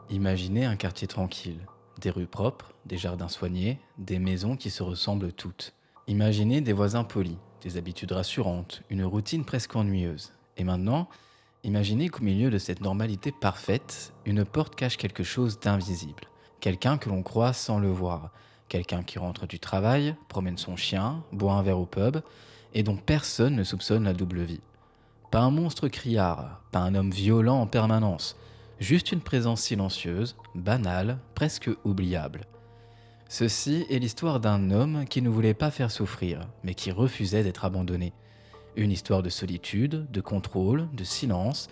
Imaginez un quartier tranquille, des rues propres, des jardins soignés, des maisons qui se ressemblent toutes. Imaginez des voisins polis, des habitudes rassurantes, une routine presque ennuyeuse. Et maintenant, imaginez qu'au milieu de cette normalité parfaite, une porte cache quelque chose d'invisible. Quelqu'un que l'on croit sans le voir. Quelqu'un qui rentre du travail, promène son chien, boit un verre au pub, et dont personne ne soupçonne la double vie. Pas un monstre criard, pas un homme violent en permanence, juste une présence silencieuse, banale, presque oubliable. Ceci est l'histoire d'un homme qui ne voulait pas faire souffrir, mais qui refusait d'être abandonné. Une histoire de solitude, de contrôle, de silence,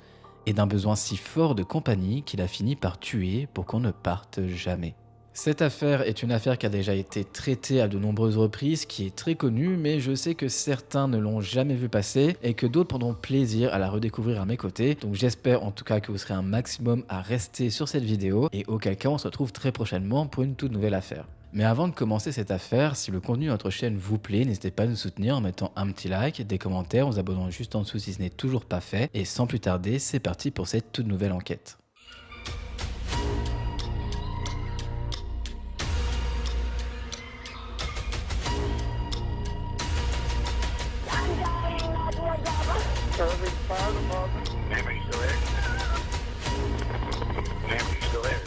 et d'un besoin si fort de compagnie qu'il a fini par tuer pour qu'on ne parte jamais. Cette affaire est une affaire qui a déjà été traitée à de nombreuses reprises, qui est très connue, mais je sais que certains ne l'ont jamais vue passer et que d'autres prendront plaisir à la redécouvrir à mes côtés. Donc j'espère en tout cas que vous serez un maximum à rester sur cette vidéo et auquel cas on se retrouve très prochainement pour une toute nouvelle affaire. Mais avant de commencer cette affaire, si le contenu de notre chaîne vous plaît, n'hésitez pas à nous soutenir en mettant un petit like, des commentaires, en vous abonnant juste en dessous si ce n'est toujours pas fait. Et sans plus tarder, c'est parti pour cette toute nouvelle enquête. Serving fire department. Name, are you still there? Name, are you still there?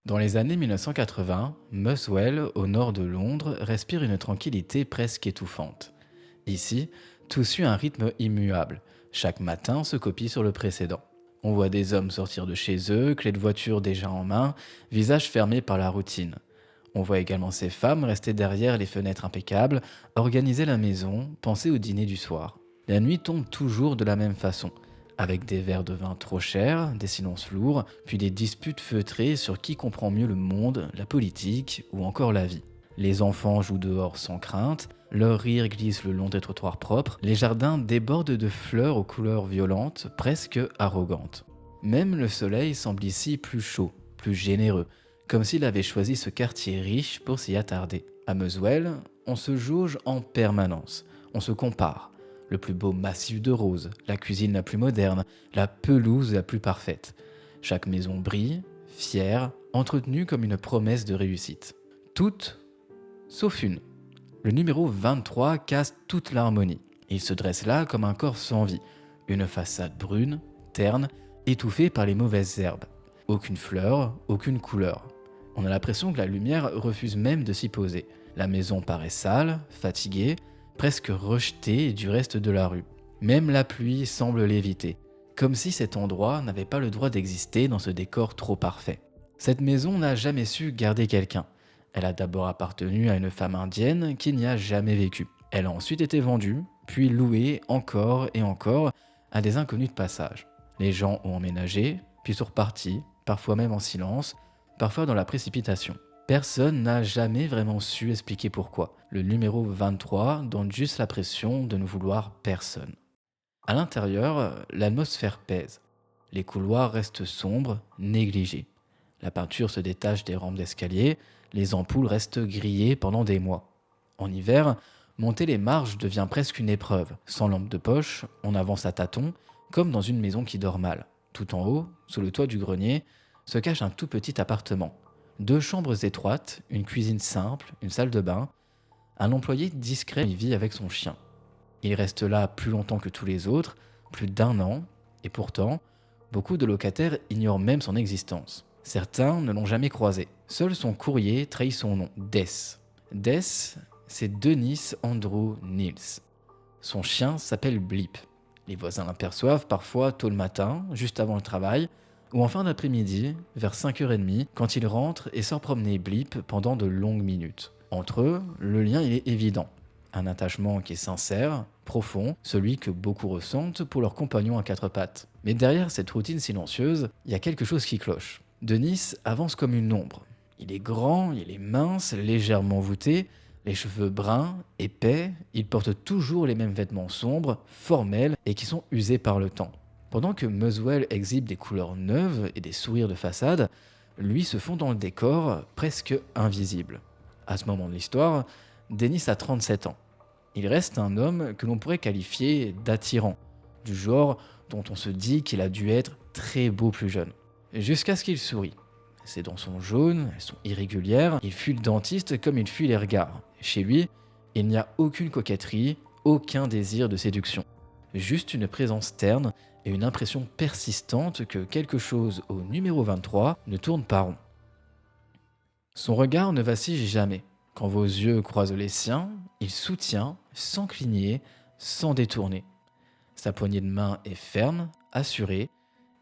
Dans les années 1980, Muswell, au nord de Londres, respire une tranquillité presque étouffante. Ici, tout suit un rythme immuable. Chaque matin se copie sur le précédent. On voit des hommes sortir de chez eux, clés de voiture déjà en main, visage fermé par la routine. On voit également ces femmes rester derrière les fenêtres impeccables, organiser la maison, penser au dîner du soir. La nuit tombe toujours de la même façon, avec des verres de vin trop chers, des silences lourds, puis des disputes feutrées sur qui comprend mieux le monde, la politique ou encore la vie. Les enfants jouent dehors sans crainte, leur rire glisse le long des trottoirs propres, les jardins débordent de fleurs aux couleurs violentes, presque arrogantes. Même le soleil semble ici plus chaud, plus généreux, comme s'il avait choisi ce quartier riche pour s'y attarder. À Muswell, on se jauge en permanence, on se compare. Le plus beau massif de roses, la cuisine la plus moderne, la pelouse la plus parfaite. Chaque maison brille, fière, entretenue comme une promesse de réussite. Toutes, sauf une. Le numéro 23 casse toute l'harmonie. Il se dresse là comme un corps sans vie, une façade brune, terne, étouffée par les mauvaises herbes. Aucune fleur, aucune couleur. On a l'impression que la lumière refuse même de s'y poser. La maison paraît sale, fatiguée, presque rejetée du reste de la rue. Même la pluie semble l'éviter, comme si cet endroit n'avait pas le droit d'exister dans ce décor trop parfait. Cette maison n'a jamais su garder quelqu'un. Elle a d'abord appartenu à une femme indienne qui n'y a jamais vécu. Elle a ensuite été vendue, puis louée encore et encore à des inconnus de passage. Les gens ont emménagé, puis sont repartis, parfois même en silence, parfois dans la précipitation. Personne n'a jamais vraiment su expliquer pourquoi. Le numéro 23 donne juste l'impression de ne vouloir personne. À l'intérieur, l'atmosphère pèse. Les couloirs restent sombres, négligés. La peinture se détache des rampes d'escalier, les ampoules restent grillées pendant des mois. En hiver, monter les marches devient presque une épreuve. Sans lampe de poche, on avance à tâtons, comme dans une maison qui dort mal. Tout en haut, sous le toit du grenier, se cache un tout petit appartement. 2 chambres étroites, une cuisine simple, une salle de bain. Un employé discret y vit avec son chien. Il reste là plus longtemps que tous les autres, plus d'1 an, et pourtant, beaucoup de locataires ignorent même son existence. Certains ne l'ont jamais croisé. Seul son courrier trahit son nom, Des. Des, c'est Dennis Andrew Niels. Son chien s'appelle Blip. Les voisins l'aperçoivent parfois tôt le matin, juste avant le travail, ou en fin d'après-midi, vers 5h30, quand il rentre et sort promener Blip pendant de longues minutes. Entre eux, le lien il est évident. Un attachement qui est sincère, profond, celui que beaucoup ressentent pour leur compagnon à 4 pattes. Mais derrière cette routine silencieuse, il y a quelque chose qui cloche. Denis avance comme une ombre. Il est grand, il est mince, légèrement voûté, les cheveux bruns, épais, il porte toujours les mêmes vêtements sombres, formels et qui sont usés par le temps. Pendant que Muswell exhibe des couleurs neuves et des sourires de façade, lui se fond dans le décor, presque invisible. À ce moment de l'histoire, Denis a 37 ans. Il reste un homme que l'on pourrait qualifier d'attirant, du genre dont on se dit qu'il a dû être très beau plus jeune. Jusqu'à ce qu'il sourit. Ses dents sont jaunes, elles sont irrégulières, il fuit le dentiste comme il fuit les regards. Chez lui, il n'y a aucune coquetterie, aucun désir de séduction. Juste une présence terne et une impression persistante que quelque chose au numéro 23 ne tourne pas rond. Son regard ne vacille jamais. Quand vos yeux croisent les siens, il soutient, sans cligner, sans détourner. Sa poignée de main est ferme, assurée,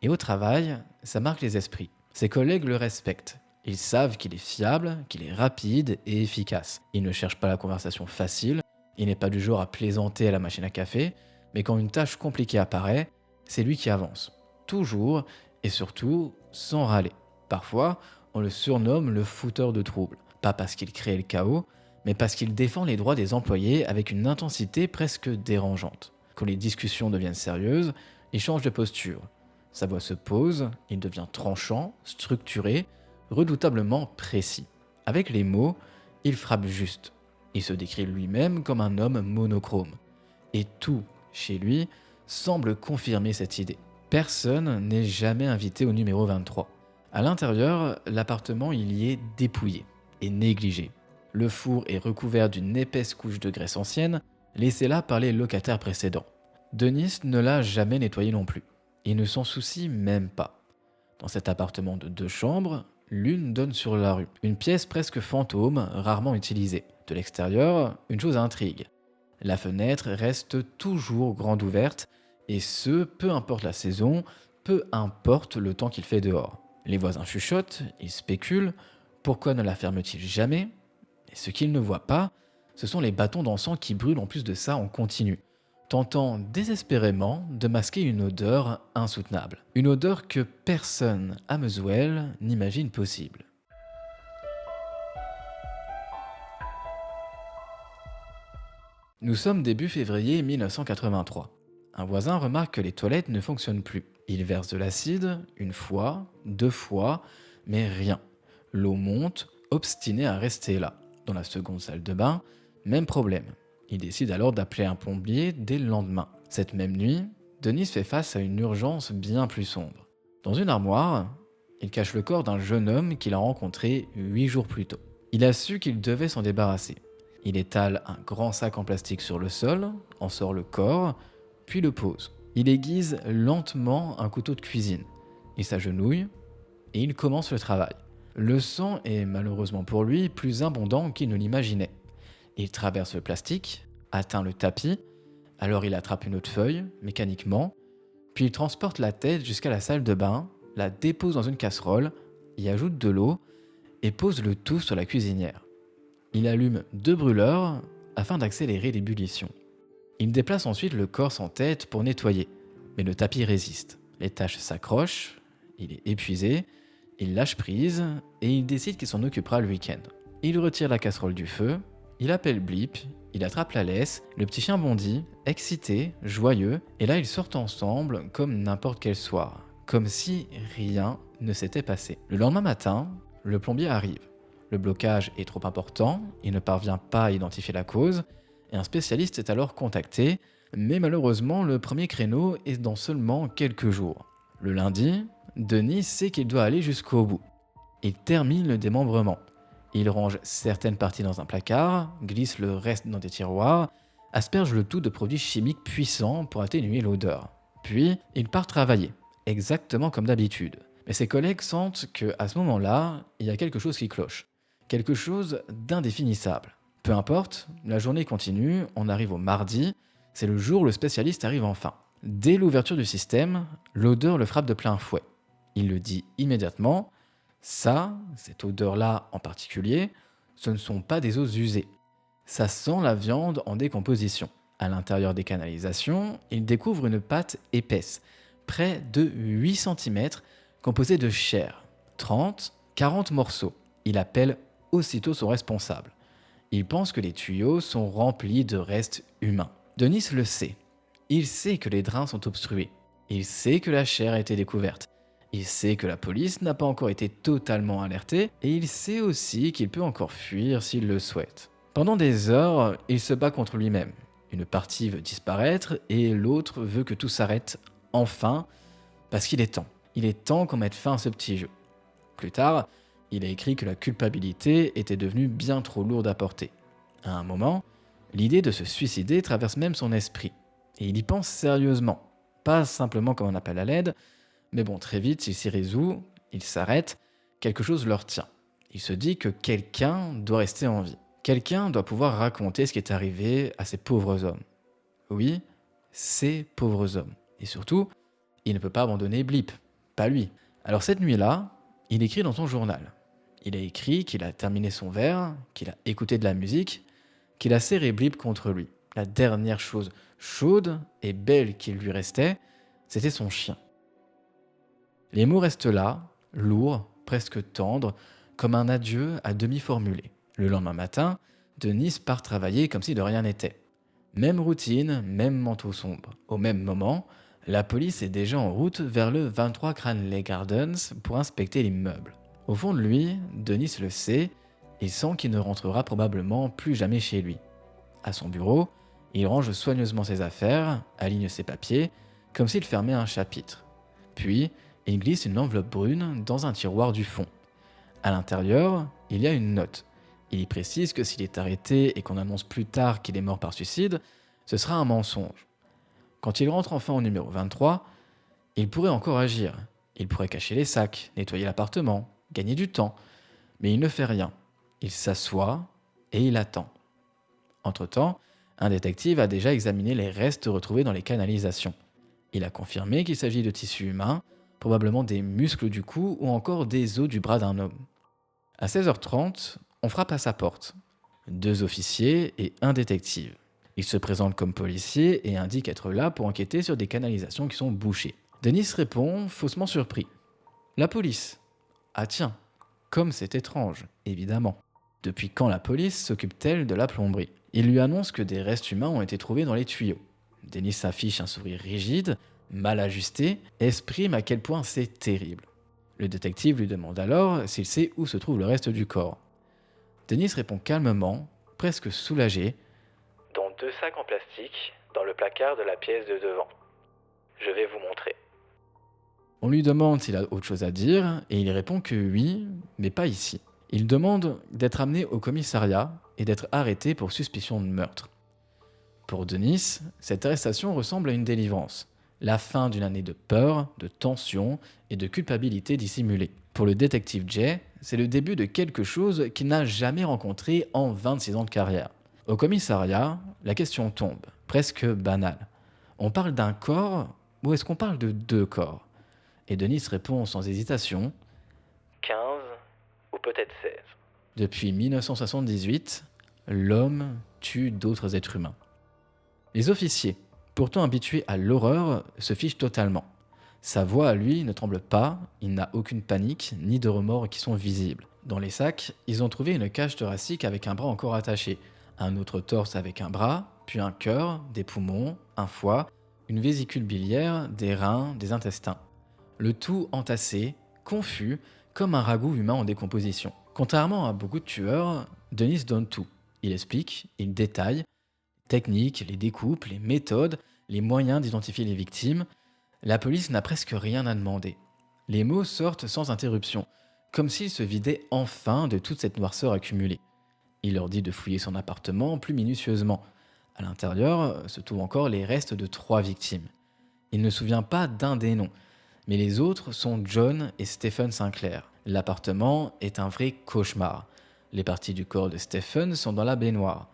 et au travail, ça marque les esprits. Ses collègues le respectent. Ils savent qu'il est fiable, qu'il est rapide et efficace. Il ne cherche pas la conversation facile, il n'est pas du genre à plaisanter à la machine à café, mais quand une tâche compliquée apparaît, c'est lui qui avance. Toujours et surtout sans râler. Parfois, on le surnomme le fouteur de troubles. Pas parce qu'il crée le chaos, mais parce qu'il défend les droits des employés avec une intensité presque dérangeante. Quand les discussions deviennent sérieuses, il change de posture. Sa voix se pose, il devient tranchant, structuré, redoutablement précis. Avec les mots, il frappe juste. Il se décrit lui-même comme un homme monochrome. Et tout, chez lui, semble confirmer cette idée. Personne n'est jamais invité au numéro 23. À l'intérieur, l'appartement il y est dépouillé et négligé. Le four est recouvert d'une épaisse couche de graisse ancienne, laissée là par les locataires précédents. Denis ne l'a jamais nettoyé non plus. Il ne s'en soucie même pas. Dans cet appartement de 2 chambres, l'une donne sur la rue, une pièce presque fantôme, rarement utilisée. De l'extérieur, une chose intrigue. La fenêtre reste toujours grande ouverte, et ce, peu importe la saison, peu importe le temps qu'il fait dehors. Les voisins chuchotent, ils spéculent, pourquoi ne la ferme-t-il jamais? Et ce qu'ils ne voient pas, ce sont les bâtons d'encens qui brûlent en plus de ça en continu, tentant désespérément de masquer une odeur insoutenable. Une odeur que personne à Muswell n'imagine possible. Nous sommes début février 1983. Un voisin remarque que les toilettes ne fonctionnent plus. Il verse de l'acide, 1 fois, 2 fois, mais rien. L'eau monte, obstinée à rester là. Dans la seconde salle de bain, même problème. Il décide alors d'appeler un plombier dès le lendemain. Cette même nuit, Denis fait face à une urgence bien plus sombre. Dans une armoire, il cache le corps d'un jeune homme qu'il a rencontré 8 jours plus tôt. Il a su qu'il devait s'en débarrasser. Il étale un grand sac en plastique sur le sol, en sort le corps, puis le pose. Il aiguise lentement un couteau de cuisine. Il s'agenouille et il commence le travail. Le sang est malheureusement pour lui plus abondant qu'il ne l'imaginait. Il traverse le plastique, atteint le tapis, alors il attrape une autre feuille, mécaniquement, puis il transporte la tête jusqu'à la salle de bain, la dépose dans une casserole, y ajoute de l'eau et pose le tout sur la cuisinière. Il allume 2 brûleurs afin d'accélérer l'ébullition. Il déplace ensuite le corps sans tête pour nettoyer, mais le tapis résiste. Les taches s'accrochent, il est épuisé, il lâche prise et il décide qu'il s'en occupera le week-end. Il retire la casserole du feu, il appelle Blip, il attrape la laisse, le petit chien bondit, excité, joyeux, et là ils sortent ensemble comme n'importe quel soir, comme si rien ne s'était passé. Le lendemain matin, le plombier arrive. Le blocage est trop important, il ne parvient pas à identifier la cause, et un spécialiste est alors contacté, mais malheureusement le premier créneau est dans seulement quelques jours. Le lundi, Denis sait qu'il doit aller jusqu'au bout. Il termine le démembrement. Il range certaines parties dans un placard, glisse le reste dans des tiroirs, asperge le tout de produits chimiques puissants pour atténuer l'odeur. Puis, il part travailler, exactement comme d'habitude. Mais ses collègues sentent qu'à ce moment-là, il y a quelque chose qui cloche. Quelque chose d'indéfinissable. Peu importe, la journée continue, on arrive au mardi, c'est le jour où le spécialiste arrive enfin. Dès l'ouverture du système, l'odeur le frappe de plein fouet. Il le dit immédiatement, cette odeur-là en particulier, ce ne sont pas des os usés. Ça sent la viande en décomposition. À l'intérieur des canalisations, il découvre une pâte épaisse, près de 8 cm, composée de chair, 30-40 morceaux. Il appelle aussitôt son responsable. Il pense que les tuyaux sont remplis de restes humains. Denis le sait. Il sait que les drains sont obstrués. Il sait que la chair a été découverte. Il sait que la police n'a pas encore été totalement alertée et il sait aussi qu'il peut encore fuir s'il le souhaite. Pendant des heures, il se bat contre lui-même. Une partie veut disparaître et l'autre veut que tout s'arrête enfin parce qu'il est temps. Il est temps qu'on mette fin à ce petit jeu. Plus tard, il a écrit que la culpabilité était devenue bien trop lourde à porter. À un moment, l'idée de se suicider traverse même son esprit. Et il y pense sérieusement. Pas simplement comme un appel à l'aide, mais bon, très vite, il s'y résout, il s'arrête, quelque chose leur tient. Il se dit que quelqu'un doit rester en vie. Quelqu'un doit pouvoir raconter ce qui est arrivé à ces pauvres hommes. Oui, ces pauvres hommes. Et surtout, il ne peut pas abandonner Blip. Pas lui. Alors cette nuit-là, il écrit dans son journal. Il a écrit qu'il a terminé son verre, qu'il a écouté de la musique, qu'il a serré Blip contre lui. La dernière chose chaude et belle qu'il lui restait, c'était son chien. Les mots restent là, lourds, presque tendres, comme un adieu à demi formulé. Le lendemain matin, Denis part travailler comme si de rien n'était. Même routine, même manteau sombre. Au même moment, la police est déjà en route vers le 23 Cranley Gardens pour inspecter l'immeuble. Au fond de lui, Denis le sait, il sent qu'il ne rentrera probablement plus jamais chez lui. À son bureau, il range soigneusement ses affaires, aligne ses papiers, comme s'il fermait un chapitre. Puis, il glisse une enveloppe brune dans un tiroir du fond. À l'intérieur, il y a une note. Il y précise que s'il est arrêté et qu'on annonce plus tard qu'il est mort par suicide, ce sera un mensonge. Quand il rentre enfin au numéro 23, il pourrait encore agir. Il pourrait cacher les sacs, nettoyer l'appartement, gagner du temps. Mais il ne fait rien. Il s'assoit et il attend. Entre-temps, un détective a déjà examiné les restes retrouvés dans les canalisations. Il a confirmé qu'il s'agit de tissus humains, probablement des muscles du cou ou encore des os du bras d'un homme. À 16h30, on frappe à sa porte. 2 officiers et un détective. Ils se présentent comme policiers et indiquent être là pour enquêter sur des canalisations qui sont bouchées. Denis répond, faussement surpris. La police. Ah tiens, comme c'est étrange, évidemment. Depuis quand la police s'occupe-t-elle de la plomberie ? Il lui annonce que des restes humains ont été trouvés dans les tuyaux. Denis affiche un sourire rigide, mal ajusté, et exprime à quel point c'est terrible. Le détective lui demande alors s'il sait où se trouve le reste du corps. Denis répond calmement, presque soulagé. Dans 2 sacs en plastique, dans le placard de la pièce de devant. Je vais vous montrer. On lui demande s'il a autre chose à dire, et il répond que oui, mais pas ici. Il demande d'être amené au commissariat et d'être arrêté pour suspicion de meurtre. Pour Denis, cette arrestation ressemble à une délivrance. La fin d'une année de peur, de tension et de culpabilité dissimulée. Pour le détective Jay, c'est le début de quelque chose qu'il n'a jamais rencontré en 26 ans de carrière. Au commissariat, la question tombe, presque banale. On parle d'un corps ou est-ce qu'on parle de 2 corps ? Et Denis répond sans hésitation 15 ou peut-être 16. Depuis 1978, l'homme tue d'autres êtres humains. Les officiers, pourtant habitués à l'horreur, se fichent totalement. Sa voix à lui ne tremble pas, il n'a aucune panique ni de remords qui sont visibles. Dans les sacs, ils ont trouvé une cage thoracique avec un bras encore attaché, un autre torse avec un bras, puis un cœur, des poumons, un foie, une vésicule biliaire, des reins, des intestins. Le tout entassé, confus, comme un ragoût humain en décomposition. Contrairement à beaucoup de tueurs, Denis donne tout. Il explique, il détaille, techniques, les découpes, les méthodes, les moyens d'identifier les victimes. La police n'a presque rien à demander. Les mots sortent sans interruption, comme s'il se vidait enfin de toute cette noirceur accumulée. Il leur dit de fouiller son appartement plus minutieusement. À l'intérieur se trouvent encore les restes de 3 victimes. Il ne se souvient pas d'un des noms, mais les autres sont John et Stephen Sinclair. L'appartement est un vrai cauchemar. Les parties du corps de Stephen sont dans la baignoire.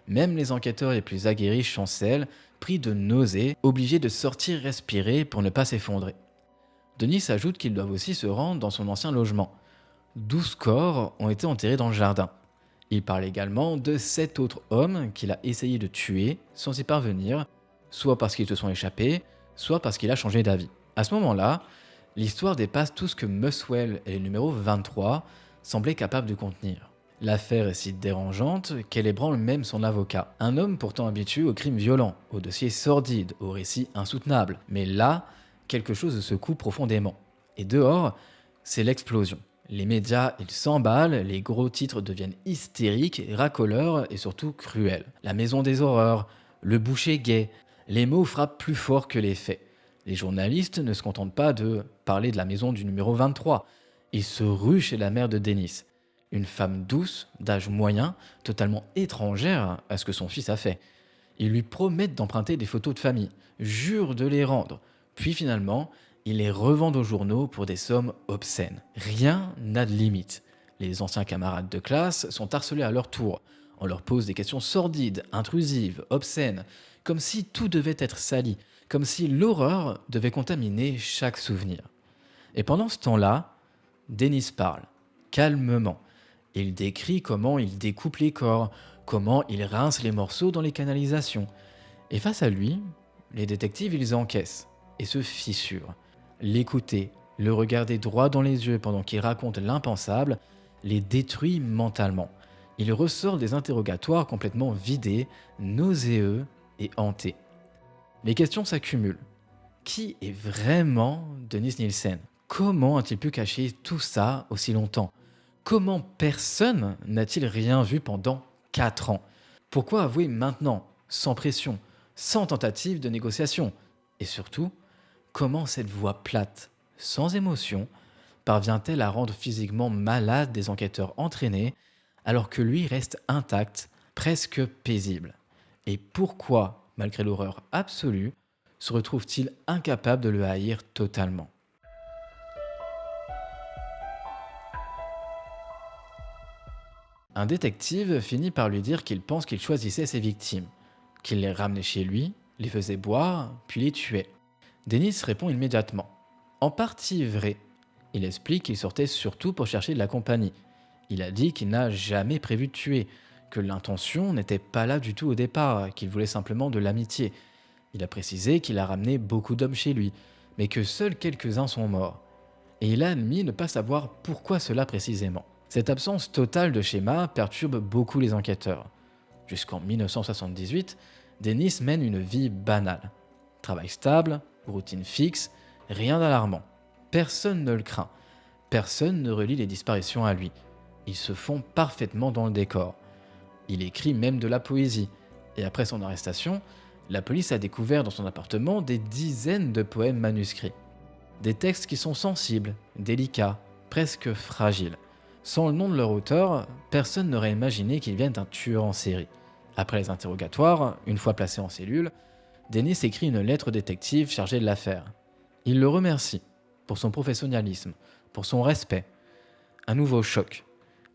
Même les enquêteurs les plus aguerris chancellent, pris de nausées, obligés de sortir respirer pour ne pas s'effondrer. Denis ajoute qu'ils doivent aussi se rendre dans son ancien logement. 12 corps ont été enterrés dans le jardin. Il parle également de 7 autres hommes qu'il a essayé de tuer sans y parvenir, soit parce qu'ils se sont échappés, soit parce qu'il a changé d'avis. À ce moment-là, l'histoire dépasse tout ce que Muswell et le numéro 23 semblaient capables de contenir. L'affaire est si dérangeante qu'elle ébranle même son avocat. Un homme pourtant habitué aux crimes violents, aux dossiers sordides, aux récits insoutenables. Mais là, quelque chose secoue profondément. Et dehors, c'est l'explosion. Les médias, ils s'emballent, les gros titres deviennent hystériques, racoleurs et surtout cruels. La maison des horreurs, le boucher gay, les mots frappent plus fort que les faits. Les journalistes ne se contentent pas de parler de la maison du numéro 23. Ils se ruent chez la mère de Dennis. Une femme douce, d'âge moyen, totalement étrangère à ce que son fils a fait. Ils lui promettent d'emprunter des photos de famille, jurent de les rendre. Puis finalement, ils les revendent aux journaux pour des sommes obscènes. Rien n'a de limite. Les anciens camarades de classe sont harcelés à leur tour. On leur pose des questions sordides, intrusives, obscènes, comme si tout devait être sali, comme si l'horreur devait contaminer chaque souvenir. Et pendant ce temps-là, Dennis parle, calmement. Il décrit comment il découpe les corps, comment il rince les morceaux dans les canalisations. Et face à lui, les détectives, ils encaissent et se fissurent. L'écouter, le regarder droit dans les yeux pendant qu'il raconte l'impensable, les détruit mentalement. Il ressort des interrogatoires complètement vidés, nauséeux et hantés. Les questions s'accumulent. Qui est vraiment Dennis Nielsen ? Comment a-t-il pu cacher tout ça aussi longtemps ? Comment personne n'a-t-il rien vu pendant 4 ans ? Pourquoi avouer maintenant, sans pression, sans tentative de négociation ? Et surtout, comment cette voix plate, sans émotion, parvient-elle à rendre physiquement malade des enquêteurs entraînés alors que lui reste intact, presque paisible ? Et pourquoi, malgré l'horreur absolue, se retrouve-t-il incapable de le haïr totalement ? Un détective finit par lui dire qu'il pense qu'il choisissait ses victimes, qu'il les ramenait chez lui, les faisait boire, puis les tuait. Dennis répond immédiatement. En partie vrai. Il explique qu'il sortait surtout pour chercher de la compagnie. Il a dit qu'il n'a jamais prévu de tuer, que l'intention n'était pas là du tout au départ, qu'il voulait simplement de l'amitié. Il a précisé qu'il a ramené beaucoup d'hommes chez lui, mais que seuls quelques-uns sont morts. Et il a admis ne pas savoir pourquoi cela précisément. Cette absence totale de schéma perturbe beaucoup les enquêteurs. Jusqu'en 1978, Dennis mène une vie banale. Travail stable, routine fixe, rien d'alarmant. Personne ne le craint. Personne ne relie les disparitions à lui. Ils se font parfaitement dans le décor. Il écrit même de la poésie. Et après son arrestation, la police a découvert dans son appartement des dizaines de poèmes manuscrits. Des textes qui sont sensibles, délicats, presque fragiles. Sans le nom de leur auteur, personne n'aurait imaginé qu'ils viennent d'un tueur en série. Après les interrogatoires, une fois placé en cellule, Dennis écrit une lettre au détective chargée de l'affaire. Il le remercie pour son professionnalisme, pour son respect. Un nouveau choc.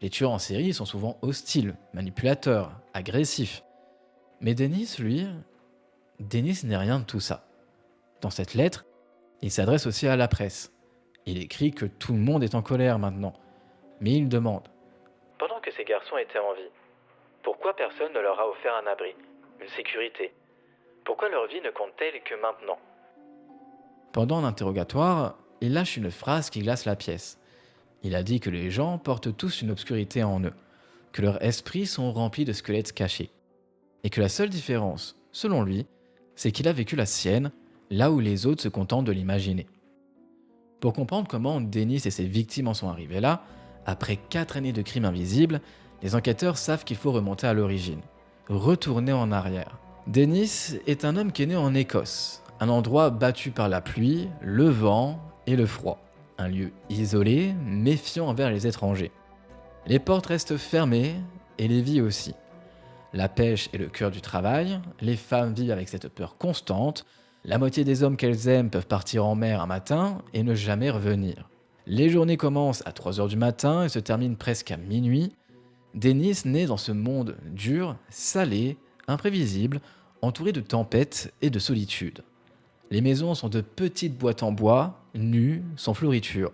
Les tueurs en série sont souvent hostiles, manipulateurs, agressifs. Mais Dennis n'est rien de tout ça. Dans cette lettre, il s'adresse aussi à la presse. Il écrit que tout le monde est en colère maintenant. Mais il demande « Pendant que ces garçons étaient en vie, pourquoi personne ne leur a offert un abri, une sécurité ? Pourquoi leur vie ne compte-t-elle que maintenant ?» Pendant un interrogatoire, il lâche une phrase qui glace la pièce. Il a dit que les gens portent tous une obscurité en eux, que leurs esprits sont remplis de squelettes cachés, et que la seule différence, selon lui, c'est qu'il a vécu la sienne là où les autres se contentent de l'imaginer. Pour comprendre comment Dennis et ses victimes en sont arrivés là, après 4 années de crimes invisibles, les enquêteurs savent qu'il faut remonter à l'origine, retourner en arrière. Dennis est un homme qui est né en Écosse, un endroit battu par la pluie, le vent et le froid. Un lieu isolé, méfiant envers les étrangers. Les portes restent fermées et les vies aussi. La pêche est le cœur du travail, les femmes vivent avec cette peur constante, la moitié des hommes qu'elles aiment peuvent partir en mer un matin et ne jamais revenir. Les journées commencent à 3h du matin et se terminent presque à minuit. Dennis naît dans ce monde dur, salé, imprévisible, entouré de tempêtes et de solitude. Les maisons sont de petites boîtes en bois, nues, sans fioritures.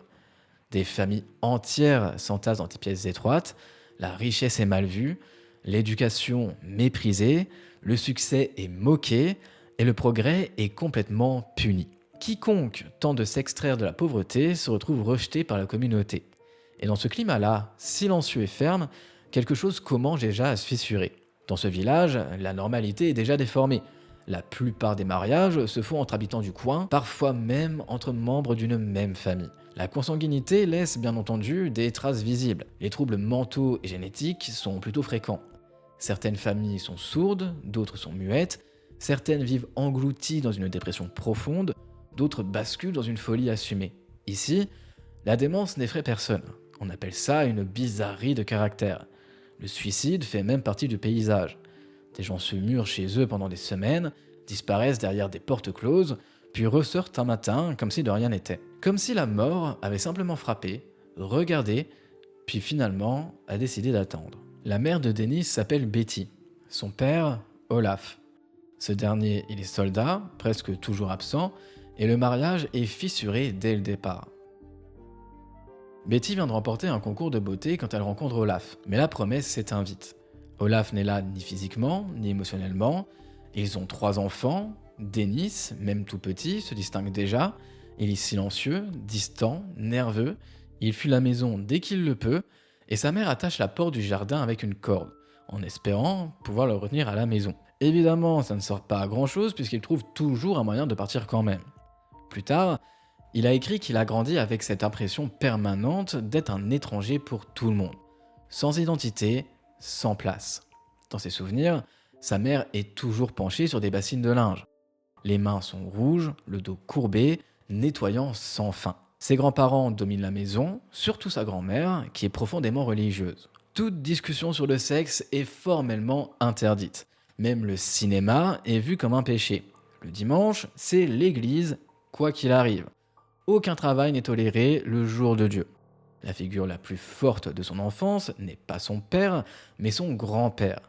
Des familles entières s'entassent dans des pièces étroites, la richesse est mal vue, l'éducation méprisée, le succès est moqué et le progrès est complètement puni. Quiconque tente de s'extraire de la pauvreté se retrouve rejeté par la communauté. Et dans ce climat-là, silencieux et ferme, quelque chose commence déjà à se fissurer. Dans ce village, la normalité est déjà déformée. La plupart des mariages se font entre habitants du coin, parfois même entre membres d'une même famille. La consanguinité laisse bien entendu des traces visibles. Les troubles mentaux et génétiques sont plutôt fréquents. Certaines familles sont sourdes, d'autres sont muettes, certaines vivent englouties dans une dépression profonde, d'autres basculent dans une folie assumée. Ici, la démence n'effraie personne. On appelle ça une bizarrerie de caractère. Le suicide fait même partie du paysage. Des gens se murent chez eux pendant des semaines, disparaissent derrière des portes closes, puis ressortent un matin comme si de rien n'était. Comme si la mort avait simplement frappé, regardé, puis finalement a décidé d'attendre. La mère de Dennis s'appelle Betty, son père, Olaf. Ce dernier, il est soldat, presque toujours absent, et le mariage est fissuré dès le départ. Betty vient de remporter un concours de beauté quand elle rencontre Olaf, mais la promesse s'éteint vite. Olaf n'est là ni physiquement, ni émotionnellement. Ils ont 3 enfants. Dennis, même tout petit, se distingue déjà. Il est silencieux, distant, nerveux. Il fuit la maison dès qu'il le peut, et sa mère attache la porte du jardin avec une corde, en espérant pouvoir le retenir à la maison. Évidemment, ça ne sort pas à grand chose puisqu'il trouve toujours un moyen de partir quand même. Plus tard, il a écrit qu'il a grandi avec cette impression permanente d'être un étranger pour tout le monde, sans identité, sans place. Dans ses souvenirs, sa mère est toujours penchée sur des bassines de linge. Les mains sont rouges, le dos courbé, nettoyant sans fin. Ses grands-parents dominent la maison, surtout sa grand-mère, qui est profondément religieuse. Toute discussion sur le sexe est formellement interdite. Même le cinéma est vu comme un péché. Le dimanche, c'est l'église, quoi qu'il arrive. Aucun travail n'est toléré le jour de Dieu. La figure la plus forte de son enfance n'est pas son père, mais son grand-père.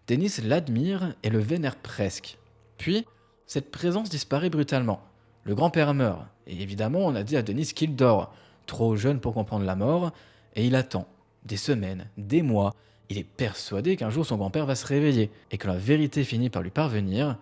Dennis l'admire et le vénère presque. Puis, cette présence disparaît brutalement. Le grand-père meurt, et évidemment on a dit à Dennis qu'il dort, trop jeune pour comprendre la mort, et il attend. Des semaines, des mois, il est persuadé qu'un jour son grand-père va se réveiller, et que la vérité finit par lui parvenir.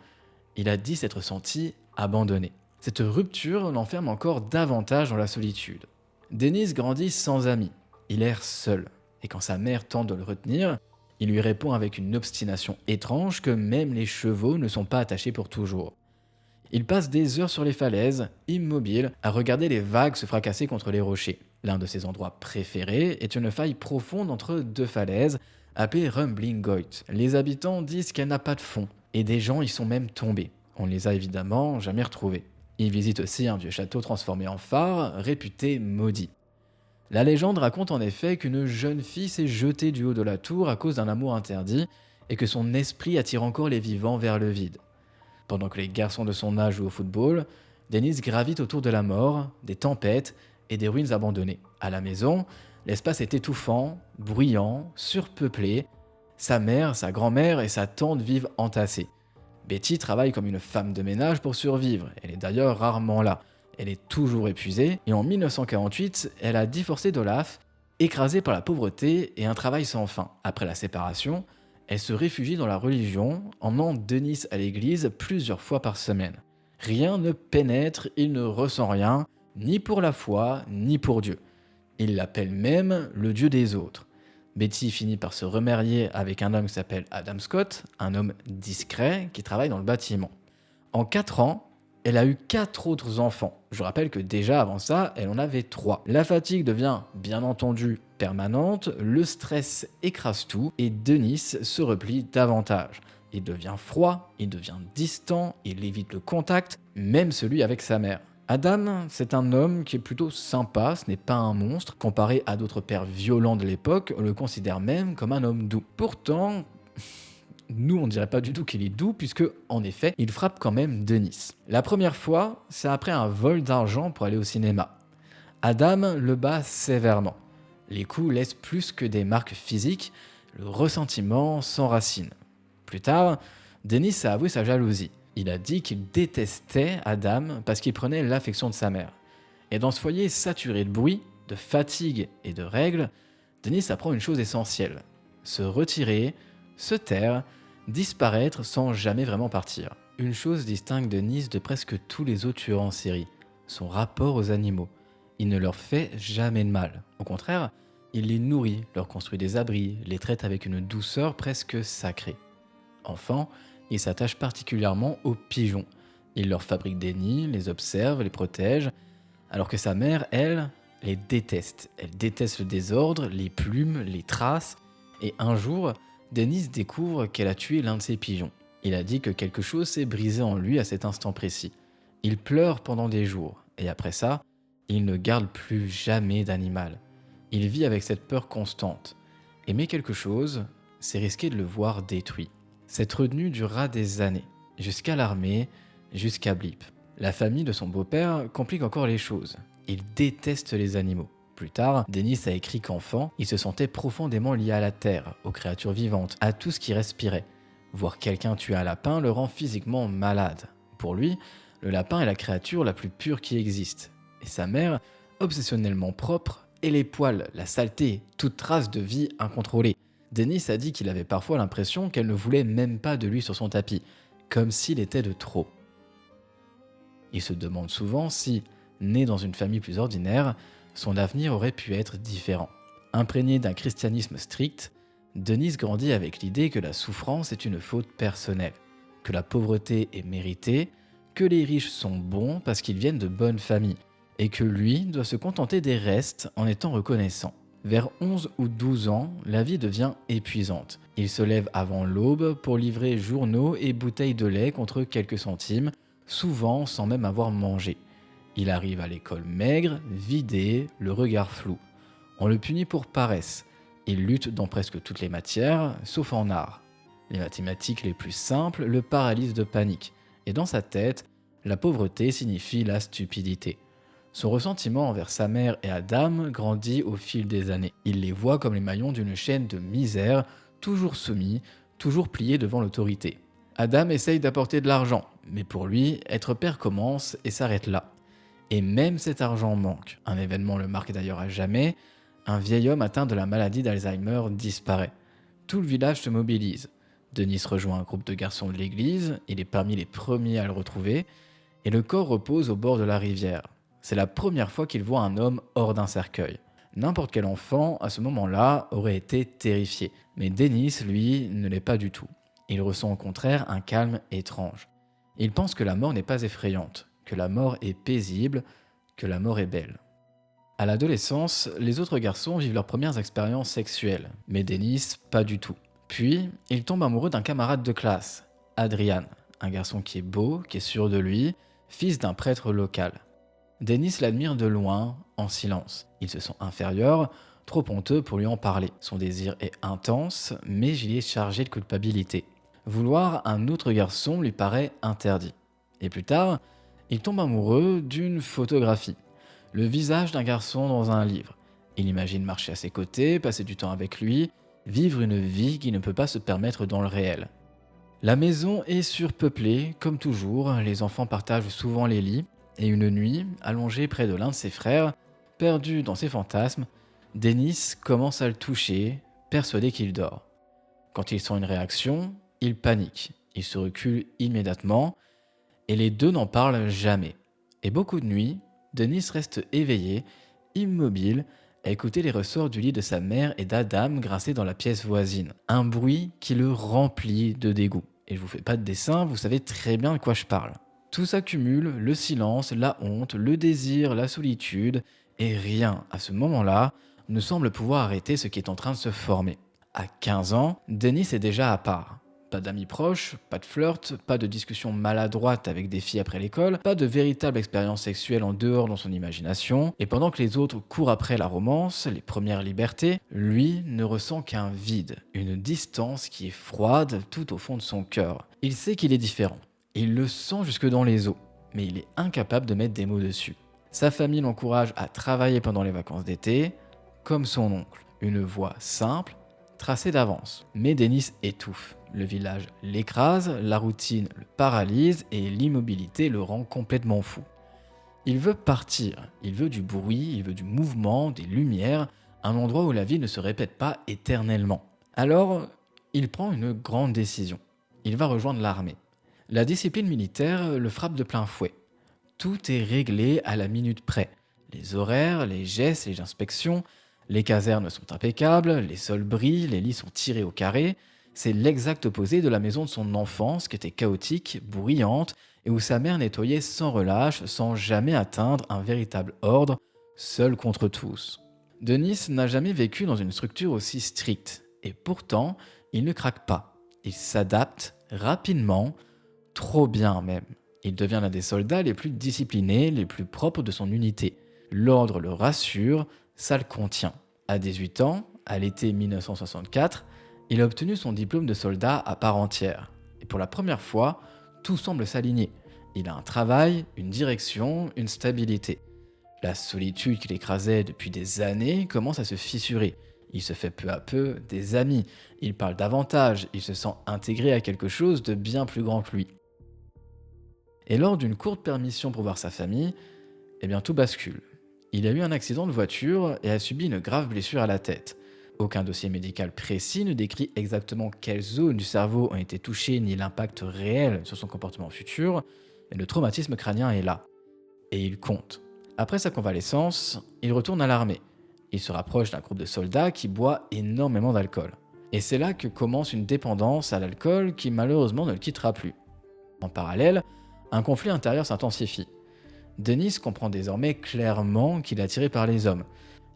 Il a dit s'être senti abandonné. Cette rupture l'enferme encore davantage dans la solitude. Dennis grandit sans amis, il erre seul, et quand sa mère tente de le retenir, il lui répond avec une obstination étrange que même les chevaux ne sont pas attachés pour toujours. Il passe des heures sur les falaises, immobile, à regarder les vagues se fracasser contre les rochers. L'un de ses endroits préférés est une faille profonde entre 2 falaises, appelée Rumbling Goit. Les habitants disent qu'elle n'a pas de fond, et des gens y sont même tombés. On ne les a évidemment jamais retrouvés. Il visite aussi un vieux château transformé en phare, réputé maudit. La légende raconte en effet qu'une jeune fille s'est jetée du haut de la tour à cause d'un amour interdit et que son esprit attire encore les vivants vers le vide. Pendant que les garçons de son âge jouent au football, Dennis gravite autour de la mort, des tempêtes et des ruines abandonnées. À la maison, l'espace est étouffant, bruyant, surpeuplé. Sa mère, sa grand-mère et sa tante vivent entassées. Betty travaille comme une femme de ménage pour survivre, elle est d'ailleurs rarement là. Elle est toujours épuisée, et en 1948, elle a divorcé d'Olaf, écrasée par la pauvreté et un travail sans fin. Après la séparation, elle se réfugie dans la religion, emmenant Dennis à l'église plusieurs fois par semaine. Rien ne pénètre, il ne ressent rien, ni pour la foi, ni pour Dieu. Il l'appelle même le Dieu des autres. Betty finit par se remarier avec un homme qui s'appelle Adam Scott, un homme discret qui travaille dans le bâtiment. En 4 ans, elle a eu 4 autres enfants. Je rappelle que déjà avant ça, elle en avait 3. La fatigue devient bien entendu permanente, le stress écrase tout et Dennis se replie davantage. Il devient froid, il devient distant, il évite le contact, même celui avec sa mère. Adam, c'est un homme qui est plutôt sympa, ce n'est pas un monstre. Comparé à d'autres pères violents de l'époque, on le considère même comme un homme doux. Pourtant, nous on dirait pas du tout qu'il est doux, puisque en effet, il frappe quand même Dennis. La première fois, c'est après un vol d'argent pour aller au cinéma. Adam le bat sévèrement. Les coups laissent plus que des marques physiques, le ressentiment s'enracine. Plus tard, Dennis a avoué sa jalousie. Il a dit qu'il détestait Adam parce qu'il prenait l'affection de sa mère. Et dans ce foyer saturé de bruit, de fatigue et de règles, Dennis apprend une chose essentielle. Se retirer, se taire, disparaître sans jamais vraiment partir. Une chose distingue Dennis de presque tous les autres tueurs en série, son rapport aux animaux. Il ne leur fait jamais de mal. Au contraire, il les nourrit, leur construit des abris, les traite avec une douceur presque sacrée. Enfant, Il s'attache particulièrement aux pigeons. Il leur fabrique des nids, les observe, les protège, alors que sa mère, elle, les déteste. Elle déteste le désordre, les plumes, les traces, et un jour, Dennis découvre qu'elle a tué l'un de ses pigeons. Il a dit que quelque chose s'est brisé en lui à cet instant précis. Il pleure pendant des jours, et après ça, il ne garde plus jamais d'animal. Il vit avec cette peur constante. Aimer quelque chose, c'est risquer de le voir détruit. Cette retenue durera des années, jusqu'à l'armée, jusqu'à Blip. La famille de son beau-père complique encore les choses. Il déteste les animaux. Plus tard, Dennis a écrit qu'enfant, il se sentait profondément lié à la terre, aux créatures vivantes, à tout ce qui respirait. Voir quelqu'un tuer un lapin le rend physiquement malade. Pour lui, le lapin est la créature la plus pure qui existe. Et sa mère, obsessionnellement propre, et les poils, la saleté, toute trace de vie incontrôlée. Dennis a dit qu'il avait parfois l'impression qu'elle ne voulait même pas de lui sur son tapis, comme s'il était de trop. Il se demande souvent si, né dans une famille plus ordinaire, son avenir aurait pu être différent. Imprégné d'un christianisme strict, Dennis grandit avec l'idée que la souffrance est une faute personnelle, que la pauvreté est méritée, que les riches sont bons parce qu'ils viennent de bonnes familles, et que lui doit se contenter des restes en étant reconnaissant. Vers 11 ou 12 ans, la vie devient épuisante. Il se lève avant l'aube pour livrer journaux et bouteilles de lait contre quelques centimes, souvent sans même avoir mangé. Il arrive à l'école maigre, vidé, le regard flou. On le punit pour paresse. Il lutte dans presque toutes les matières, sauf en art. Les mathématiques les plus simples le paralysent de panique. Et dans sa tête, la pauvreté signifie la stupidité. Son ressentiment envers sa mère et Adam grandit au fil des années. Il les voit comme les maillons d'une chaîne de misère, toujours soumis, toujours pliés devant l'autorité. Adam essaye d'apporter de l'argent, mais pour lui, être père commence et s'arrête là. Et même cet argent manque. Un événement le marque d'ailleurs à jamais. Un vieil homme atteint de la maladie d'Alzheimer disparaît. Tout le village se mobilise. Denis rejoint un groupe de garçons de l'église, il est parmi les premiers à le retrouver, et le corps repose au bord de la rivière. C'est la première fois qu'il voit un homme hors d'un cercueil. N'importe quel enfant, à ce moment-là, aurait été terrifié. Mais Denis, lui, ne l'est pas du tout. Il ressent au contraire un calme étrange. Il pense que la mort n'est pas effrayante, que la mort est paisible, que la mort est belle. À l'adolescence, les autres garçons vivent leurs premières expériences sexuelles, mais Denis, pas du tout. Puis, il tombe amoureux d'un camarade de classe, Adrian, un garçon qui est beau, qui est sûr de lui, fils d'un prêtre local. Denis l'admire de loin, en silence. Il se sent inférieur, trop honteux pour lui en parler. Son désir est intense, mais il est chargé de culpabilité. Vouloir un autre garçon lui paraît interdit. Et plus tard, il tombe amoureux d'une photographie. Le visage d'un garçon dans un livre. Il imagine marcher à ses côtés, passer du temps avec lui, vivre une vie qu'il ne peut pas se permettre dans le réel. La maison est surpeuplée, comme toujours, les enfants partagent souvent les lits, et une nuit, allongé près de l'un de ses frères, perdu dans ses fantasmes, Denis commence à le toucher, persuadé qu'il dort. Quand il sent une réaction, il panique, il se recule immédiatement, et les deux n'en parlent jamais. Et beaucoup de nuits, Denis reste éveillé, immobile, à écouter les ressorts du lit de sa mère et d'Adam grincer dans la pièce voisine. Un bruit qui le remplit de dégoût. Et je vous fais pas de dessin, vous savez très bien de quoi je parle. Tout s'accumule, le silence, la honte, le désir, la solitude, et rien, à ce moment-là, ne semble pouvoir arrêter ce qui est en train de se former. À 15 ans, Denis est déjà à part. Pas d'amis proches, pas de flirt, pas de discussion maladroite avec des filles après l'école, pas de véritable expérience sexuelle en dehors dans son imagination, et pendant que les autres courent après la romance, les premières libertés, lui ne ressent qu'un vide, une distance qui est froide tout au fond de son cœur. Il sait qu'il est différent. Il le sent jusque dans les os, mais il est incapable de mettre des mots dessus. Sa famille l'encourage à travailler pendant les vacances d'été, comme son oncle. Une voie simple, tracée d'avance. Mais Denis étouffe. Le village l'écrase, la routine le paralyse et l'immobilité le rend complètement fou. Il veut partir, il veut du bruit, il veut du mouvement, des lumières, un endroit où la vie ne se répète pas éternellement. Alors, il prend une grande décision. Il va rejoindre l'armée. La discipline militaire le frappe de plein fouet. Tout est réglé à la minute près. Les horaires, les gestes, les inspections, les casernes sont impeccables, les sols brillent, les lits sont tirés au carré, C'est l'exact opposé de la maison de son enfance qui était chaotique, bruyante, et où sa mère nettoyait sans relâche, sans jamais atteindre un véritable ordre, seul contre tous. Denis n'a jamais vécu dans une structure aussi stricte, et pourtant, il ne craque pas. Il s'adapte rapidement, trop bien même. Il devient l'un des soldats les plus disciplinés, les plus propres de son unité. L'ordre le rassure, ça le contient. À 18 ans, à l'été 1964, il a obtenu son diplôme de soldat à part entière. Et pour la première fois, tout semble s'aligner. Il a un travail, une direction, une stabilité. La solitude qui l'écrasait depuis des années commence à se fissurer. Il se fait peu à peu des amis, il parle davantage, il se sent intégré à quelque chose de bien plus grand que lui. Et lors d'une courte permission pour voir sa famille, eh bien tout bascule. Il a eu un accident de voiture et a subi une grave blessure à la tête. Aucun dossier médical précis ne décrit exactement quelles zones du cerveau ont été touchées ni l'impact réel sur son comportement futur, mais le traumatisme crânien est là. Et il compte. Après sa convalescence, il retourne à l'armée. Il se rapproche d'un groupe de soldats qui boit énormément d'alcool. Et c'est là que commence une dépendance à l'alcool qui malheureusement ne le quittera plus. En parallèle, un conflit intérieur s'intensifie. Denis comprend désormais clairement qu'il est attiré par les hommes.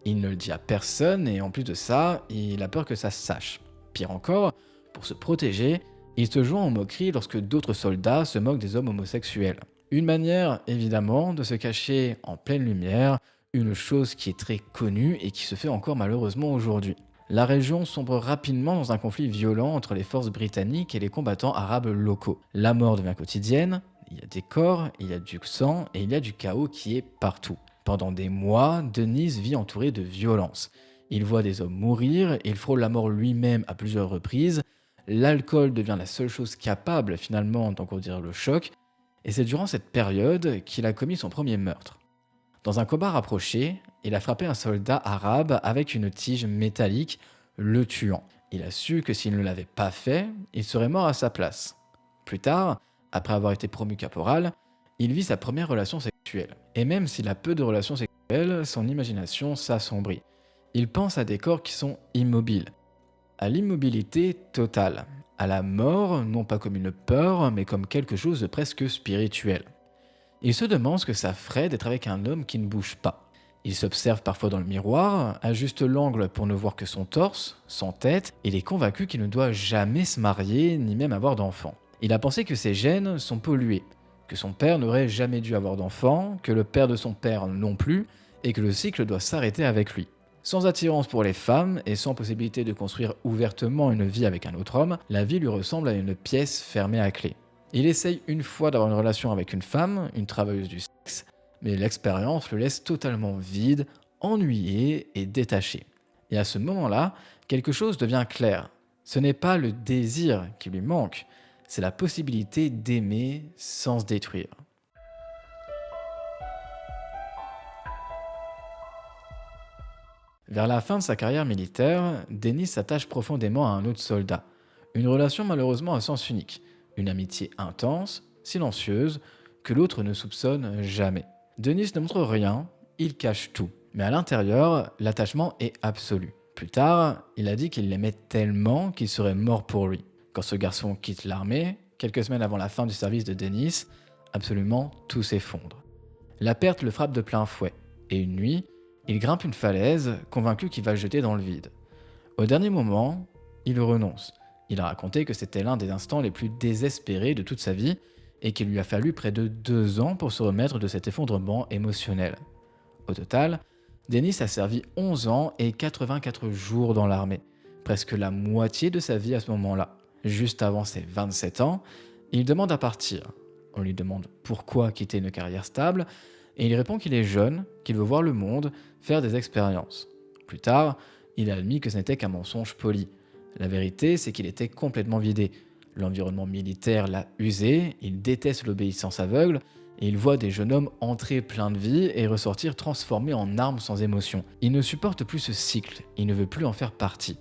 Il ne le dit à personne et en plus de ça, il a peur que ça se sache. Pire encore, pour se protéger, il se joint aux moqueries lorsque d'autres soldats se moquent des hommes homosexuels. Une manière, évidemment, de se cacher en pleine lumière, une chose qui est très connue et qui se fait encore malheureusement aujourd'hui. La région sombre rapidement dans un conflit violent entre les forces britanniques et les combattants arabes locaux. La mort devient quotidienne, il y a des corps, il y a du sang et il y a du chaos qui est partout. Pendant des mois, Denis vit entouré de violence. Il voit des hommes mourir, il frôle la mort lui-même à plusieurs reprises, l'alcool devient la seule chose capable finalement d'engourdir le choc, et c'est durant cette période qu'il a commis son premier meurtre. Dans un combat rapproché, il a frappé un soldat arabe avec une tige métallique, le tuant. Il a su que s'il ne l'avait pas fait, il serait mort à sa place. Plus tard, après avoir été promu caporal, il vit sa première relation sexuelle. Et même s'il a peu de relations sexuelles, son imagination s'assombrit. Il pense à des corps qui sont immobiles, à l'immobilité totale, à la mort, non pas comme une peur, mais comme quelque chose de presque spirituel. Il se demande ce que ça ferait d'être avec un homme qui ne bouge pas. Il s'observe parfois dans le miroir, ajuste l'angle pour ne voir que son torse, sans tête, et il est convaincu qu'il ne doit jamais se marier, ni même avoir d'enfant. Il a pensé que ses gènes sont pollués, que son père n'aurait jamais dû avoir d'enfant, que le père de son père non plus, et que le cycle doit s'arrêter avec lui. Sans attirance pour les femmes et sans possibilité de construire ouvertement une vie avec un autre homme, la vie lui ressemble à une pièce fermée à clé. Il essaye une fois d'avoir une relation avec une femme, une travailleuse du sexe, mais l'expérience le laisse totalement vide, ennuyé et détaché. Et à ce moment-là, quelque chose devient clair. Ce n'est pas le désir qui lui manque, c'est la possibilité d'aimer sans se détruire. Vers la fin de sa carrière militaire, Denis s'attache profondément à un autre soldat. Une relation malheureusement à sens unique. Une amitié intense, silencieuse, que l'autre ne soupçonne jamais. Denis ne montre rien, il cache tout. Mais à l'intérieur, l'attachement est absolu. Plus tard, il a dit qu'il l'aimait tellement qu'il serait mort pour lui. Quand ce garçon quitte l'armée, quelques semaines avant la fin du service de Denis, absolument tout s'effondre. La perte le frappe de plein fouet. Et une nuit, il grimpe une falaise, convaincu qu'il va le jeter dans le vide. Au dernier moment, il renonce. Il a raconté que c'était l'un des instants les plus désespérés de toute sa vie et qu'il lui a fallu près de 2 ans pour se remettre de cet effondrement émotionnel. Au total, Denis a servi 11 ans et 84 jours dans l'armée, presque la moitié de sa vie à ce moment-là. Juste avant ses 27 ans, il demande à partir. On lui demande pourquoi quitter une carrière stable et il répond qu'il est jeune, qu'il veut voir le monde, faire des expériences. Plus tard, il a admis que ce n'était qu'un mensonge poli. La vérité, c'est qu'il était complètement vidé. L'environnement militaire l'a usé, il déteste l'obéissance aveugle, et il voit des jeunes hommes entrer pleins de vie et ressortir transformés en armes sans émotion. Il ne supporte plus ce cycle, il ne veut plus en faire partie.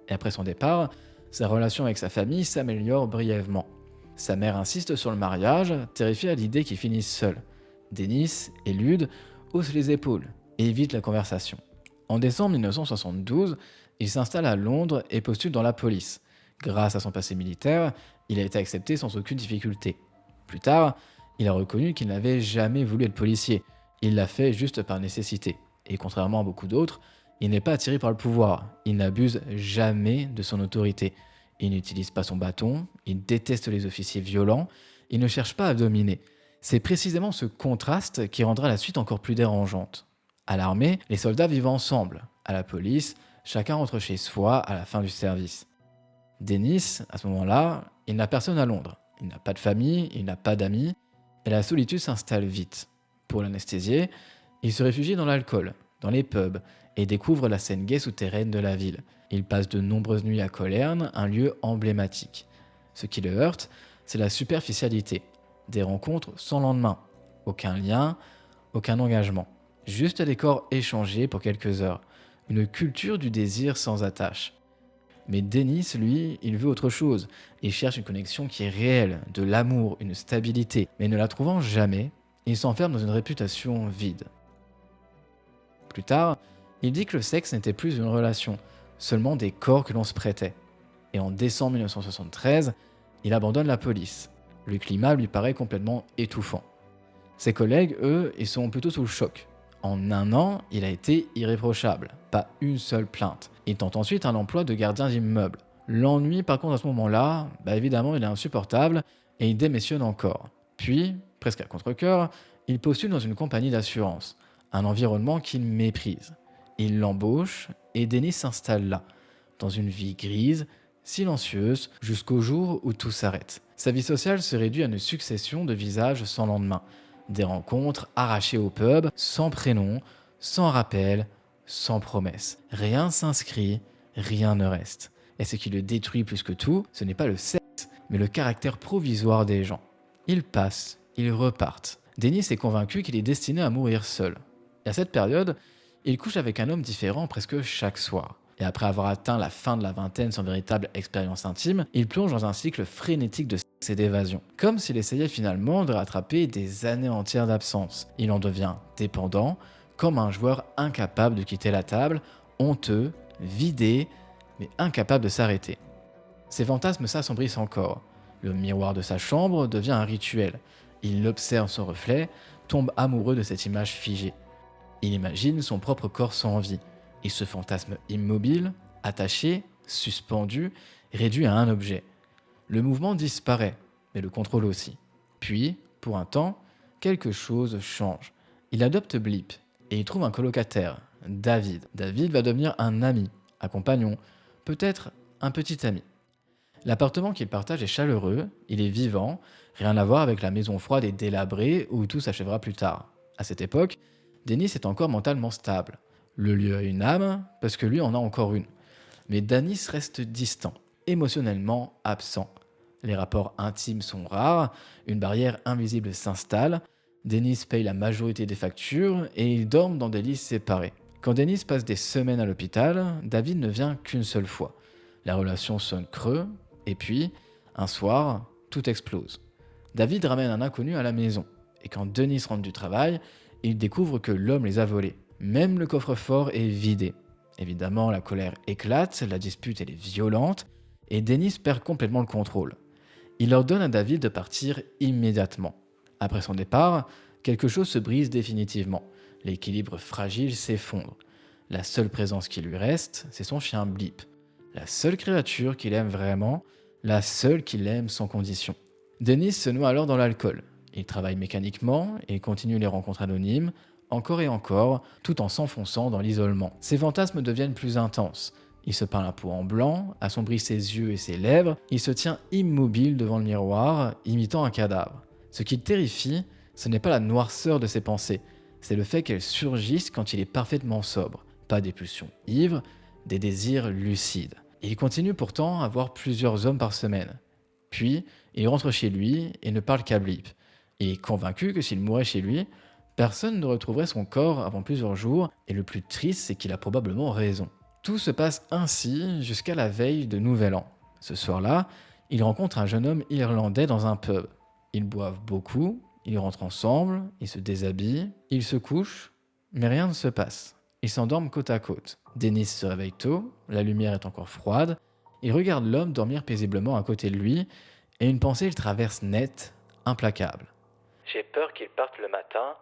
Et après son départ, sa relation avec sa famille s'améliore brièvement. Sa mère insiste sur le mariage, terrifiée à l'idée qu'ils finissent seuls. Denis, élude, hausse les épaules et évite la conversation. En décembre 1972, il s'installe à Londres et postule dans la police. Grâce à son passé militaire, il a été accepté sans aucune difficulté. Plus tard, il a reconnu qu'il n'avait jamais voulu être policier. Il l'a fait juste par nécessité. Et contrairement à beaucoup d'autres, il n'est pas attiré par le pouvoir. Il n'abuse jamais de son autorité. Il n'utilise pas son bâton, il déteste les officiers violents, il ne cherche pas à dominer. C'est précisément ce contraste qui rendra la suite encore plus dérangeante. À l'armée, les soldats vivent ensemble. À la police, chacun rentre chez soi à la fin du service. Dennis, à ce moment-là, il n'a personne à Londres. Il n'a pas de famille, il n'a pas d'amis, et la solitude s'installe vite. Pour l'anesthésier, il se réfugie dans l'alcool, dans les pubs, et découvre la scène gay souterraine de la ville. Il passe de nombreuses nuits à Colerne, un lieu emblématique. Ce qui le heurte, c'est la superficialité. Des rencontres sans lendemain. Aucun lien, aucun engagement. Juste des corps échangés pour quelques heures. Une culture du désir sans attache. Mais Dennis, lui, il veut autre chose. Il cherche une connexion qui est réelle, de l'amour, une stabilité. Mais ne la trouvant jamais, il s'enferme dans une réputation vide. Plus tard, il dit que le sexe n'était plus une relation, seulement des corps que l'on se prêtait. Et en décembre 1973, il abandonne la police. Le climat lui paraît complètement étouffant. Ses collègues, eux, ils sont plutôt sous le choc. En un an, il a été irréprochable, pas une seule plainte. Il tente ensuite un emploi de gardien d'immeuble. L'ennui, par contre, à ce moment-là, évidemment, il est insupportable et il démissionne encore. Puis, presque à contre-cœur, il postule dans une compagnie d'assurance, un environnement qu'il méprise. Il l'embauche et Dennis s'installe là, dans une vie grise, silencieuse, jusqu'au jour où tout s'arrête. Sa vie sociale se réduit à une succession de visages sans lendemain. Des rencontres arrachées au pub, sans prénom, sans rappel, sans promesse. Rien s'inscrit, rien ne reste. Et ce qui le détruit plus que tout, ce n'est pas le sexe, mais le caractère provisoire des gens. Ils passent, ils repartent. Dennis est convaincu qu'il est destiné à mourir seul. Et à cette période, il couche avec un homme différent presque chaque soir. Et après avoir atteint la fin de la vingtaine sans véritable expérience intime, il plonge dans un cycle frénétique de sexe et d'évasion. Comme s'il essayait finalement de rattraper des années entières d'absence. Il en devient dépendant, comme un joueur incapable de quitter la table, honteux, vidé, mais incapable de s'arrêter. Ses fantasmes s'assombrissent encore. Le miroir de sa chambre devient un rituel. Il observe son reflet, tombe amoureux de cette image figée. Il imagine son propre corps sans vie. Il se fantasme immobile, attaché, suspendu, réduit à un objet. Le mouvement disparaît, mais le contrôle aussi. Puis, pour un temps, quelque chose change. Il adopte Blip et il trouve un colocataire, David. David va devenir un ami, un compagnon, peut-être un petit ami. L'appartement qu'il partage est chaleureux, il est vivant, rien à voir avec la maison froide et délabrée où tout s'achèvera plus tard. À cette époque, Dennis est encore mentalement stable. Le lieu a une âme, parce que lui en a encore une. Mais Dennis reste distant, émotionnellement absent. Les rapports intimes sont rares, une barrière invisible s'installe, Dennis paye la majorité des factures et ils dorment dans des lits séparés. Quand Dennis passe des semaines à l'hôpital, David ne vient qu'une seule fois. La relation sonne creux, et puis, un soir, tout explose. David ramène un inconnu à la maison, et quand Dennis rentre du travail, il découvre que l'homme les a volés. Même le coffre-fort est vidé. Évidemment, la colère éclate, la dispute elle est violente, et Dennis perd complètement le contrôle. Il ordonne à David de partir immédiatement. Après son départ, quelque chose se brise définitivement. L'équilibre fragile s'effondre. La seule présence qui lui reste, c'est son chien Blip. La seule créature qu'il aime vraiment, la seule qu'il aime sans condition. Dennis se noie alors dans l'alcool. Il travaille mécaniquement et continue les rencontres anonymes, encore et encore, tout en s'enfonçant dans l'isolement. Ses fantasmes deviennent plus intenses. Il se peint la peau en blanc, assombrit ses yeux et ses lèvres, il se tient immobile devant le miroir, imitant un cadavre. Ce qui le terrifie, ce n'est pas la noirceur de ses pensées, c'est le fait qu'elles surgissent quand il est parfaitement sobre. Pas des pulsions ivres, des désirs lucides. Il continue pourtant à voir plusieurs hommes par semaine. Puis, il rentre chez lui et ne parle qu'à Blip. Il est convaincu que s'il mourait chez lui, personne ne retrouverait son corps avant plusieurs jours, et le plus triste, c'est qu'il a probablement raison. Tout se passe ainsi jusqu'à la veille de Nouvel An. Ce soir-là, il rencontre un jeune homme irlandais dans un pub. Ils boivent beaucoup, ils rentrent ensemble, ils se déshabillent, ils se couchent, mais rien ne se passe. Ils s'endorment côte à côte. Dennis se réveille tôt, la lumière est encore froide, Il regarde l'homme dormir paisiblement à côté de lui et une pensée le traverse nette, implacable. J'ai peur qu'il parte le matin,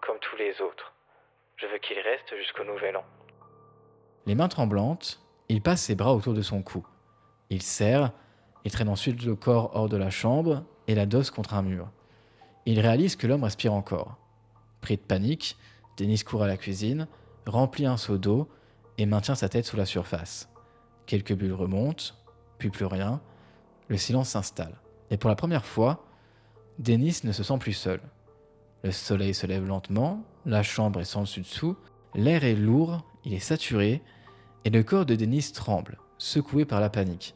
comme tous les autres. Je veux qu'il reste jusqu'au nouvel an. Les mains tremblantes, il passe ses bras autour de son cou. Il serre, il traîne ensuite le corps hors de la chambre et l'adosse contre un mur. Il réalise que l'homme respire encore. Pris de panique, Dennis court à la cuisine, remplit un seau d'eau et maintient sa tête sous la surface. Quelques bulles remontent, puis plus rien. Le silence s'installe. Et pour la première fois, Dennis ne se sent plus seul. Le soleil se lève lentement, la chambre est sans dessus-dessous, l'air est lourd, il est saturé, et le corps de Dennis tremble, secoué par la panique.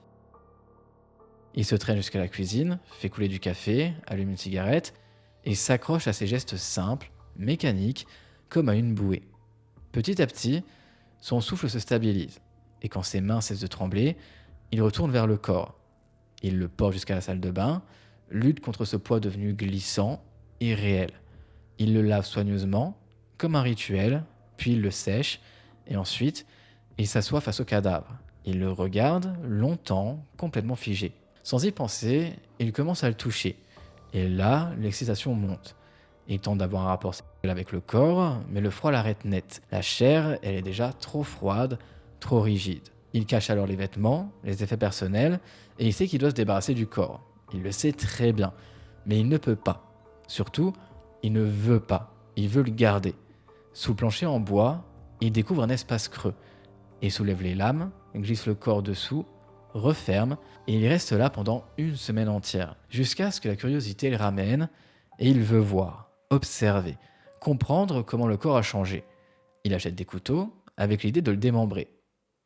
Il se traîne jusqu'à la cuisine, fait couler du café, allume une cigarette, et s'accroche à ses gestes simples, mécaniques, comme à une bouée. Petit à petit, son souffle se stabilise, et quand ses mains cessent de trembler, il retourne vers le corps. Il le porte jusqu'à la salle de bain, lutte contre ce poids devenu glissant et réel. Il le lave soigneusement, comme un rituel, puis il le sèche, et ensuite, il s'assoit face au cadavre. Il le regarde longtemps, complètement figé. Sans y penser, il commence à le toucher. Et là, l'excitation monte. Il tente d'avoir un rapport sexuel avec le corps, mais le froid l'arrête net. La chair, elle est déjà trop froide, trop rigide. Il cache alors les vêtements, les effets personnels, et il sait qu'il doit se débarrasser du corps. Il le sait très bien, mais il ne peut pas. Surtout, il ne veut pas. Il veut le garder. Sous le plancher en bois, il découvre un espace creux. Il soulève les lames, glisse le corps dessous, referme, et il reste là pendant une semaine entière, jusqu'à ce que la curiosité le ramène, et il veut voir, observer, comprendre comment le corps a changé. Il achète des couteaux, avec l'idée de le démembrer.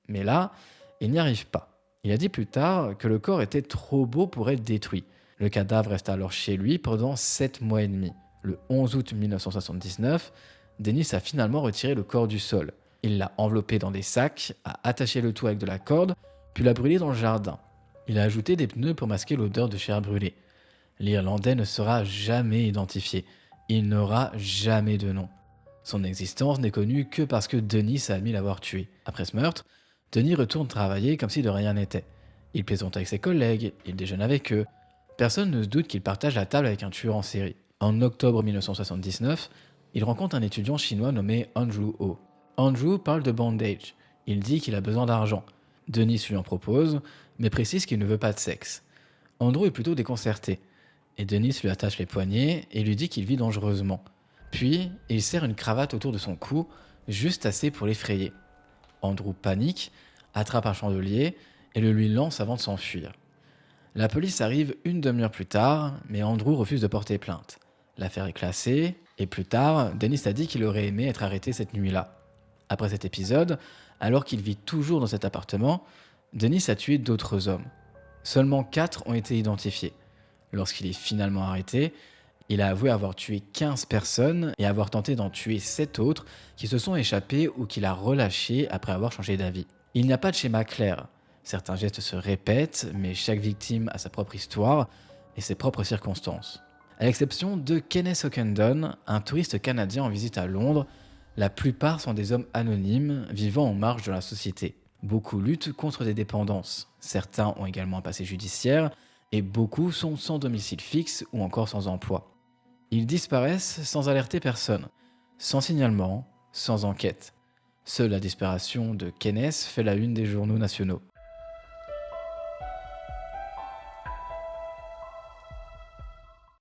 Mais là, il n'y arrive pas. Il a dit plus tard que le corps était trop beau pour être détruit. Le cadavre reste alors chez lui pendant 7 mois et demi. Le 11 août 1979, Dennis a finalement retiré le corps du sol. Il l'a enveloppé dans des sacs, a attaché le tout avec de la corde, puis l'a brûlé dans le jardin. Il a ajouté des pneus pour masquer l'odeur de chair brûlée. L'Irlandais ne sera jamais identifié. Il n'aura jamais de nom. Son existence n'est connue que parce que Dennis a admis l'avoir tué. Après ce meurtre, Denis retourne travailler comme si de rien n'était. Il plaisante avec ses collègues, il déjeune avec eux. Personne ne se doute qu'il partage la table avec un tueur en série. En octobre 1979, il rencontre un étudiant chinois nommé Andrew Ho. Andrew parle de bondage. Il dit qu'il a besoin d'argent. Denis lui en propose, mais précise qu'il ne veut pas de sexe. Andrew est plutôt déconcerté, et Denis lui attache les poignets et lui dit qu'il vit dangereusement. Puis, il serre une cravate autour de son cou, juste assez pour l'effrayer. Andrew panique, attrape un chandelier et le lui lance avant de s'enfuir. La police arrive une demi-heure plus tard, mais Andrew refuse de porter plainte. L'affaire est classée, et plus tard, Dennis a dit qu'il aurait aimé être arrêté cette nuit-là. Après cet épisode, alors qu'il vit toujours dans cet appartement, Dennis a tué d'autres hommes. Seulement 4 ont été identifiés. Lorsqu'il est finalement arrêté, il a avoué avoir tué 15 personnes et avoir tenté d'en tuer 7 autres qui se sont échappés ou qu'il a relâchés après avoir changé d'avis. Il n'y a pas de schéma clair. Certains gestes se répètent, mais chaque victime a sa propre histoire et ses propres circonstances. À l'exception de Kenneth Ockendon, un touriste canadien en visite à Londres, la plupart sont des hommes anonymes vivant en marge de la société. Beaucoup luttent contre des dépendances. Certains ont également un passé judiciaire et beaucoup sont sans domicile fixe ou encore sans emploi. Ils disparaissent sans alerter personne, sans signalement, sans enquête. Seule la disparition de Kenneth fait la une des journaux nationaux.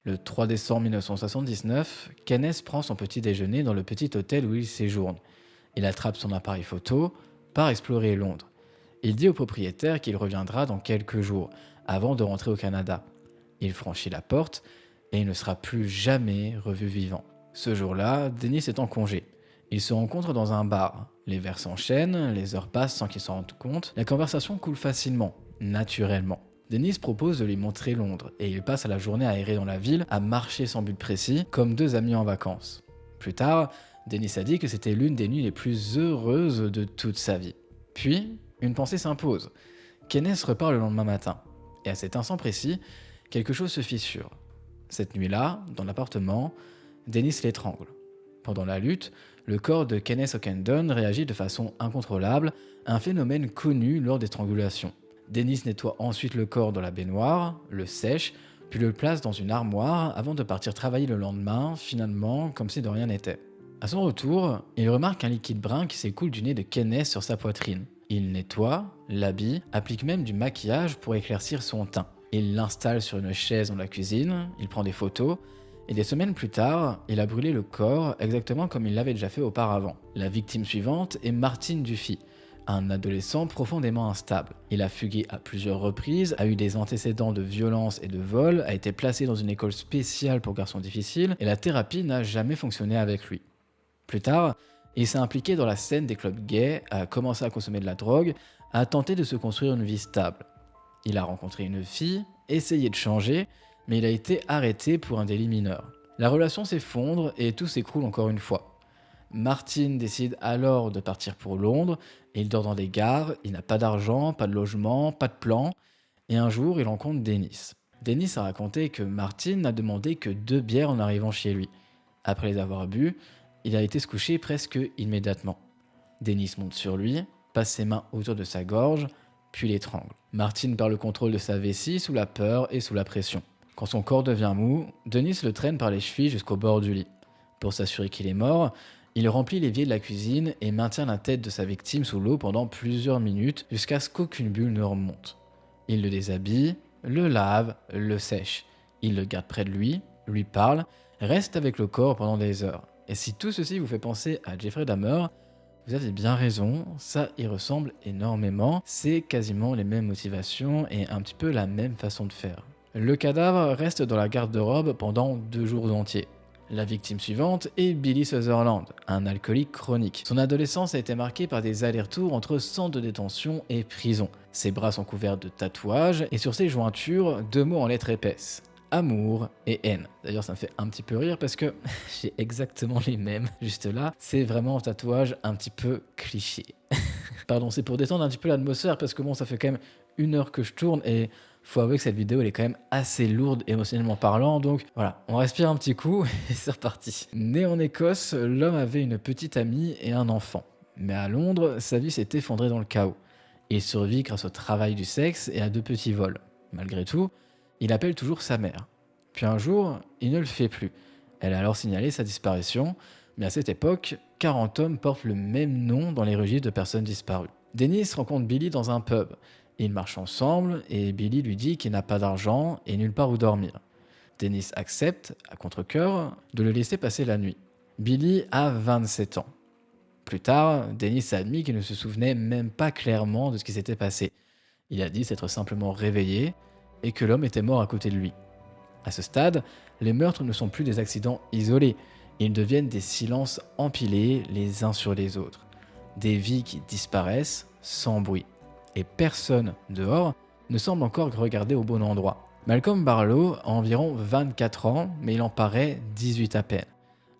Le 3 décembre 1979, Kenneth prend son petit déjeuner dans le petit hôtel où il séjourne. Il attrape son appareil photo, part explorer Londres. Il dit au propriétaire qu'il reviendra dans quelques jours, avant de rentrer au Canada. Il franchit la porte et il ne sera plus jamais revu vivant. Ce jour-là, Dennis est en congé. Ils se rencontrent dans un bar. Les verres s'enchaînent, les heures passent sans qu'ils s'en rendent compte. La conversation coule facilement, naturellement. Dennis propose de lui montrer Londres et ils passent la journée à errer dans la ville, à marcher sans but précis, comme deux amis en vacances. Plus tard, Dennis a dit que c'était l'une des nuits les plus heureuses de toute sa vie. Puis, une pensée s'impose. Kenneth repart le lendemain matin. Et à cet instant précis, quelque chose se fissure. Cette nuit-là, dans l'appartement, Dennis l'étrangle. Pendant la lutte, le corps de Kenneth Ockendon réagit de façon incontrôlable à un phénomène connu lors d'éstrangulation. Dennis nettoie ensuite le corps dans la baignoire, le sèche, puis le place dans une armoire avant de partir travailler le lendemain, finalement, comme si de rien n'était. À son retour, il remarque un liquide brun qui s'écoule du nez de Kenneth sur sa poitrine. Il nettoie, l'habille, applique même du maquillage pour éclaircir son teint. Il l'installe sur une chaise dans la cuisine, il prend des photos, et des semaines plus tard, il a brûlé le corps exactement comme il l'avait déjà fait auparavant. La victime suivante est Martin Duffy, un adolescent profondément instable. Il a fugué à plusieurs reprises, a eu des antécédents de violence et de vol, a été placé dans une école spéciale pour garçons difficiles, et la thérapie n'a jamais fonctionné avec lui. Plus tard, il s'est impliqué dans la scène des clubs gays, a commencé à consommer de la drogue, a tenté de se construire une vie stable. Il a rencontré une fille, essayé de changer, mais il a été arrêté pour un délit mineur. La relation s'effondre et tout s'écroule encore une fois. Martin décide alors de partir pour Londres, et il dort dans des gares, il n'a pas d'argent, pas de logement, pas de plan, et un jour il rencontre Dennis. Dennis a raconté que Martin n'a demandé que 2 bières en arrivant chez lui. Après les avoir bu, il a été se coucher presque immédiatement. Dennis monte sur lui, passe ses mains autour de sa gorge, puis l'étrangle. Martin perd le contrôle de sa vessie sous la peur et sous la pression. Quand son corps devient mou, Dennis le traîne par les chevilles jusqu'au bord du lit. Pour s'assurer qu'il est mort, il remplit l'évier de la cuisine et maintient la tête de sa victime sous l'eau pendant plusieurs minutes jusqu'à ce qu'aucune bulle ne remonte. Il le déshabille, le lave, le sèche. Il le garde près de lui parle, reste avec le corps pendant des heures. Et si tout ceci vous fait penser à Jeffrey Dahmer, vous avez bien raison, ça y ressemble énormément, c'est quasiment les mêmes motivations et un petit peu la même façon de faire. Le cadavre reste dans la garde-robe pendant 2 jours entiers. La victime suivante est Billy Sutherland, un alcoolique chronique. Son adolescence a été marquée par des allers-retours entre centre de détention et prison. Ses bras sont couverts de tatouages et sur ses jointures, 2 mots en lettres épaisses. Amour et haine. D'ailleurs, ça me fait un petit peu rire parce que j'ai exactement les mêmes juste là. C'est vraiment un tatouage un petit peu cliché. Pardon, c'est pour détendre un petit peu l'atmosphère parce que bon, ça fait quand même 1 heure que je tourne et faut avouer que cette vidéo elle est quand même assez lourde émotionnellement parlant. Donc voilà, on respire un petit coup et c'est reparti. Né en Écosse, l'homme avait une petite amie et un enfant. Mais à Londres, sa vie s'est effondrée dans le chaos. Il survit grâce au travail du sexe et à 2 petits vols. Malgré tout, il appelle toujours sa mère. Puis un jour, il ne le fait plus. Elle a alors signalé sa disparition, mais à cette époque, 40 hommes portent le même nom dans les registres de personnes disparues. Dennis rencontre Billy dans un pub. Ils marchent ensemble et Billy lui dit qu'il n'a pas d'argent et nulle part où dormir. Dennis accepte, à contre-cœur, de le laisser passer la nuit. Billy a 27 ans. Plus tard, Dennis a admis qu'il ne se souvenait même pas clairement de ce qui s'était passé. Il a dit s'être simplement réveillé et que l'homme était mort à côté de lui. À ce stade, les meurtres ne sont plus des accidents isolés, ils deviennent des silences empilés les uns sur les autres. Des vies qui disparaissent sans bruit. Et personne dehors ne semble encore regarder au bon endroit. Malcolm Barlow a environ 24 ans, mais il en paraît 18 à peine.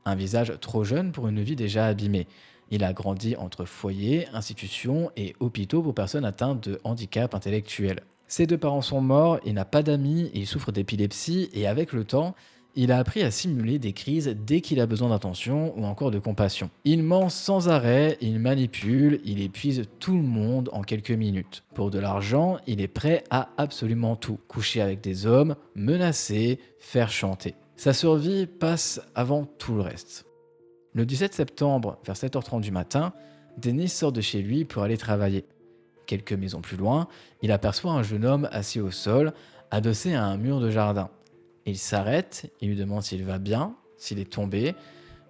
Un visage trop jeune pour une vie déjà abîmée. Il a grandi entre foyers, institutions et hôpitaux pour personnes atteintes de handicap intellectuel. Ses 2 parents sont morts, il n'a pas d'amis, il souffre d'épilepsie et avec le temps, il a appris à simuler des crises dès qu'il a besoin d'attention ou encore de compassion. Il ment sans arrêt, il manipule, il épuise tout le monde en quelques minutes. Pour de l'argent, il est prêt à absolument tout. Coucher avec des hommes, menacer, faire chanter. Sa survie passe avant tout le reste. Le 17 septembre, vers 7h30 du matin, Dennis sort de chez lui pour aller travailler. Quelques maisons plus loin, il aperçoit un jeune homme assis au sol, adossé à un mur de jardin. Il s'arrête, il lui demande s'il va bien, s'il est tombé.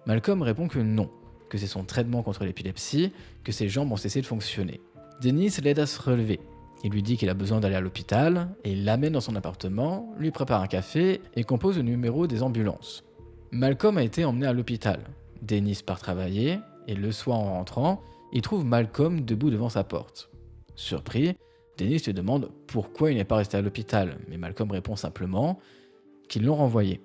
Malcolm répond que non, que c'est son traitement contre l'épilepsie, que ses jambes ont cessé de fonctionner. Dennis l'aide à se relever. Il lui dit qu'il a besoin d'aller à l'hôpital, et il l'amène dans son appartement, lui prépare un café et compose le numéro des ambulances. Malcolm a été emmené à l'hôpital. Dennis part travailler, et le soir en rentrant, il trouve Malcolm debout devant sa porte. Surpris, Dennis lui demande pourquoi il n'est pas resté à l'hôpital, mais Malcolm répond simplement qu'ils l'ont renvoyé.